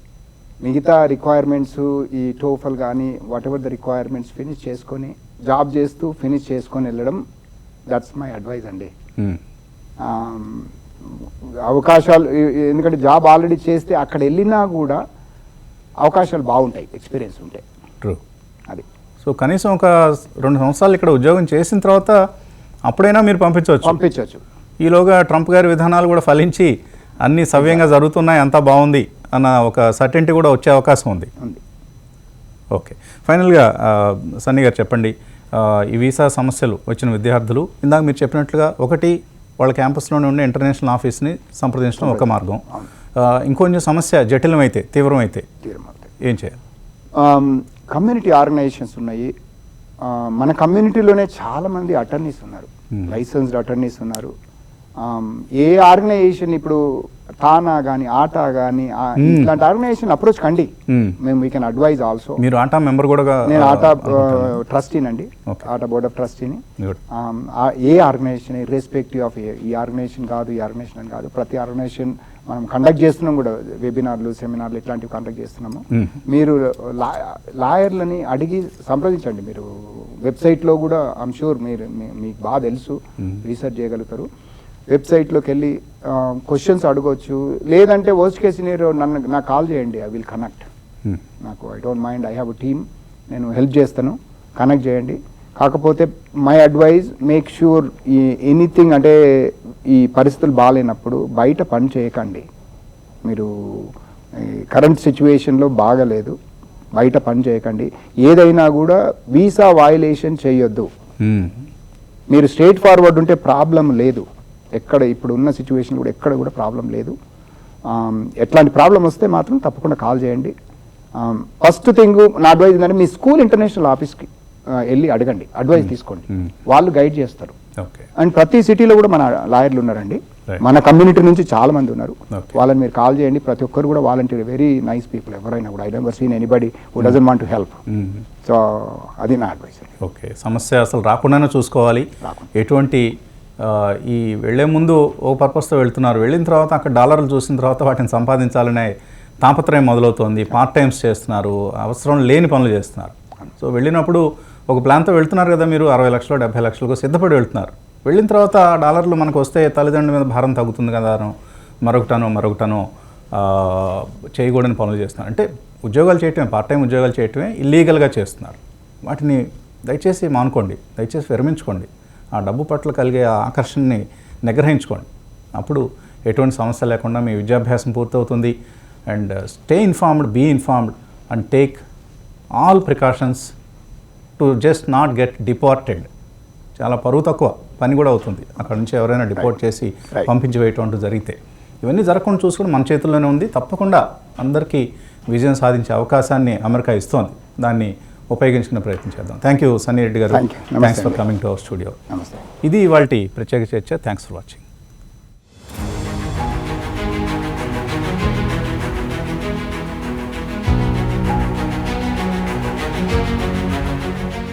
S2: మిగతా రిక్వైర్మెంట్స్ ఈ టోఫల్ కానీ what ever the requirements finish చేసుకొని జాబ్ చేస్తూ ఫినిష్ చేసుకొని వెళ్ళడం, దట్స్ మై అడ్వైజ్ అండి. అవకాశాలు, ఎందుకంటే జాబ్ ఆల్రెడీ చేస్తే అక్కడ వెళ్ళినా కూడా అవకాశాలు బాగుంటాయి, ఎక్స్పీరియన్స్ ఉంటాయి.
S1: ట్రూ.
S2: అది
S1: సో కనీసం ఒక 2 సంవత్సరాలు ఇక్కడ ఉద్యోగం చేసిన తర్వాత అప్పుడైనా మీరు పంపించవచ్చు. ఈలోగా ట్రంప్ గారి విధానాలు కూడా ఫలించి అన్నీ సవ్యంగా జరుగుతున్నాయి, అంతా బాగుంది అన్న ఒక సర్టెంటీ కూడా వచ్చే అవకాశం ఉంది. ఓకే, ఫైనల్గా సన్నీ గారు చెప్పండి, ఈ వీసా సమస్యలు వచ్చిన విద్యార్థులు ఇందాక మీరు చెప్పినట్లుగా ఒకటి వాళ్ళ క్యాంపస్లోనే ఉండే ఇంటర్నేషనల్ ఆఫీస్ని సంప్రదించడం ఒక మార్గం, ఇంకొంచెం సమస్య జటిలమైతే తీవ్రమైతే ఏం చేయాలి?
S2: కమ్యూనిటీ ఆర్గనైజేషన్స్ ఉన్నాయి. మన కమ్యూనిటీలోనే చాలామంది అటర్నీస్ ఉన్నారు, లైసెన్స్డ్ అటర్నీస్ ఉన్నారు. ఏ ఆర్గనైజేషన్ ఇప్పుడు తానా కానీ ఆటా కానీ ఇట్లాంటి ఆర్గనైజేషన్ అప్రోచ్ కండి, మేము వీ కెన్ అడ్వైజ్ ఆల్సో.
S1: మీరు ఆటా మెంబర్ కూడా?
S2: నేను ఆటా ట్రస్టీనండి, ఆటా బోర్డ్ ఆఫ్ ట్రస్టీని. ఏ ఆర్గనైజేషన్ ఇర్రెస్పెక్టివ్ ఆఫ్ ఈ ఆర్గనైజేషన్ కాదు, ఈ ఆర్గనైజేషన్ అని కాదు, ప్రతి ఆర్గనైజేషన్ మనం కండక్ట్ చేస్తున్నాం కూడా, వెబినార్లు సెమినార్లు ఇట్లాంటివి కండక్ట్ చేస్తున్నాము. మీరు లాయర్లని అడిగి సంప్రదించండి. మీరు వెబ్సైట్లో కూడా ఐమ్ షూర్ మీకు బాగా తెలుసు, రీసెర్చ్ చేయగలుగుతారు. వెబ్సైట్లోకి వెళ్ళి క్వశ్చన్స్ అడగవచ్చు, లేదంటే వర్స్ట్ కేస్ సినారియో నాకు కాల్ చేయండి, ఐ విల్ కనెక్ట్. నాకు I don't mind, I have a team, నేను హెల్ప్ చేస్తాను, కనెక్ట్ చేయండి. కాకపోతే my advice, make sure anything అంటే ఈ పరిస్థితులు బాగాలేనప్పుడు బయట పని చేయకండి. మీరు కరెంట్ సిచ్యువేషన్లో బాగలేదు, బయట పని చేయకండి. ఏదైనా కూడా వీసా వయలేషన్ చేయొద్దు. మీరు స్ట్రేట్ ఫార్వర్డ్ ఉంటే ప్రాబ్లం లేదు, ఎక్కడ ఇప్పుడు ఉన్న సిచ్యువేషన్ కూడా ఎక్కడ కూడా ప్రాబ్లం లేదు. ఎట్లాంటి ప్రాబ్లం వస్తే మాత్రం తప్పకుండా కాల్ చేయండి. ఫస్ట్ థింగ్ నా అడ్వైజ్ ఏంటంటే మీ స్కూల్ ఇంటర్నేషనల్ ఆఫీస్కి వెళ్ళి అడగండి, అడ్వైజ్ తీసుకోండి, వాళ్ళు గైడ్ చేస్తారు. అండ్ ప్రతి సిటీలో కూడా మన లాయర్లు ఉన్నారండి, మన కమ్యూనిటీ నుంచి చాలా మంది ఉన్నారు, వాళ్ళని మీరు కాల్ చేయండి. ప్రతి ఒక్కరు కూడా వాలంటీర్, వెరీ నైస్ పీపుల్ ఎవరైనా కూడా. I never seen anybody who doesn't want to help. So అది నా అడ్వైస్.
S1: ఓకే, సమస్య అసలు రాకుండానే చూసుకోవాలి. ఎటువంటి ఈ వెళ్లే ముందు ఓ పర్పస్తో వెళ్తున్నారు, వెళ్ళిన తర్వాత అక్కడ డాలర్లు చూసిన తర్వాత వాటిని సంపాదించాలనే తాపత్రయం మొదలవుతోంది, పార్ట్ టైమ్స్ చేస్తున్నారు, అవసరం లేని పనులు చేస్తున్నారు. సో వెళ్ళినప్పుడు ఒక ప్లాన్తో వెళ్తున్నారు కదా, మీరు 60 లక్షలు 70 లక్షలకు సిద్ధపడి వెళ్తున్నారు. వెళ్ళిన తర్వాత డాలర్లు మనకు వస్తే తల్లిదండ్రుల మీద భారం తగ్గుతుంది కదా, మరొకటనో చేయకూడని పనులు చేస్తున్నారు. అంటే ఉద్యోగాలు చేయటమే, పార్ట్ టైం ఉద్యోగాలు చేయటమే ఇల్లీగల్గా చేస్తున్నారు. వాటిని దయచేసి మానుకోండి, దయచేసి విరమించుకోండి. ఆ డబ్బు పట్ల కలిగే ఆకర్షణని నిగ్రహించుకోండి. అప్పుడు ఎటువంటి సమస్య లేకుండా మీ విద్యాభ్యాసం పూర్తవుతుంది. And stay informed, be informed and take all precautions to just not get deported. చాలా పరువు తక్కువ పని కూడా అవుతుంది అక్కడ నుంచి ఎవరైనా డిపోర్ట్ చేసి పంపించి వేయటం జరిగితే. ఇవన్నీ జరగకుండా చూసుకుని మన చేతుల్లోనే ఉంది. తప్పకుండా అందరికీ విజయం సాధించే అవకాశాన్ని అమెరికా ఇస్తోంది, దాన్ని ఉపయోగించుకునే ప్రయత్నం చేద్దాం. థ్యాంక్ యూ సన్నీ రెడ్డి గారు, thanks for coming to our studio. ఇది ఇవాల్టి ప్రత్యేక చర్చ. Thanks for watching.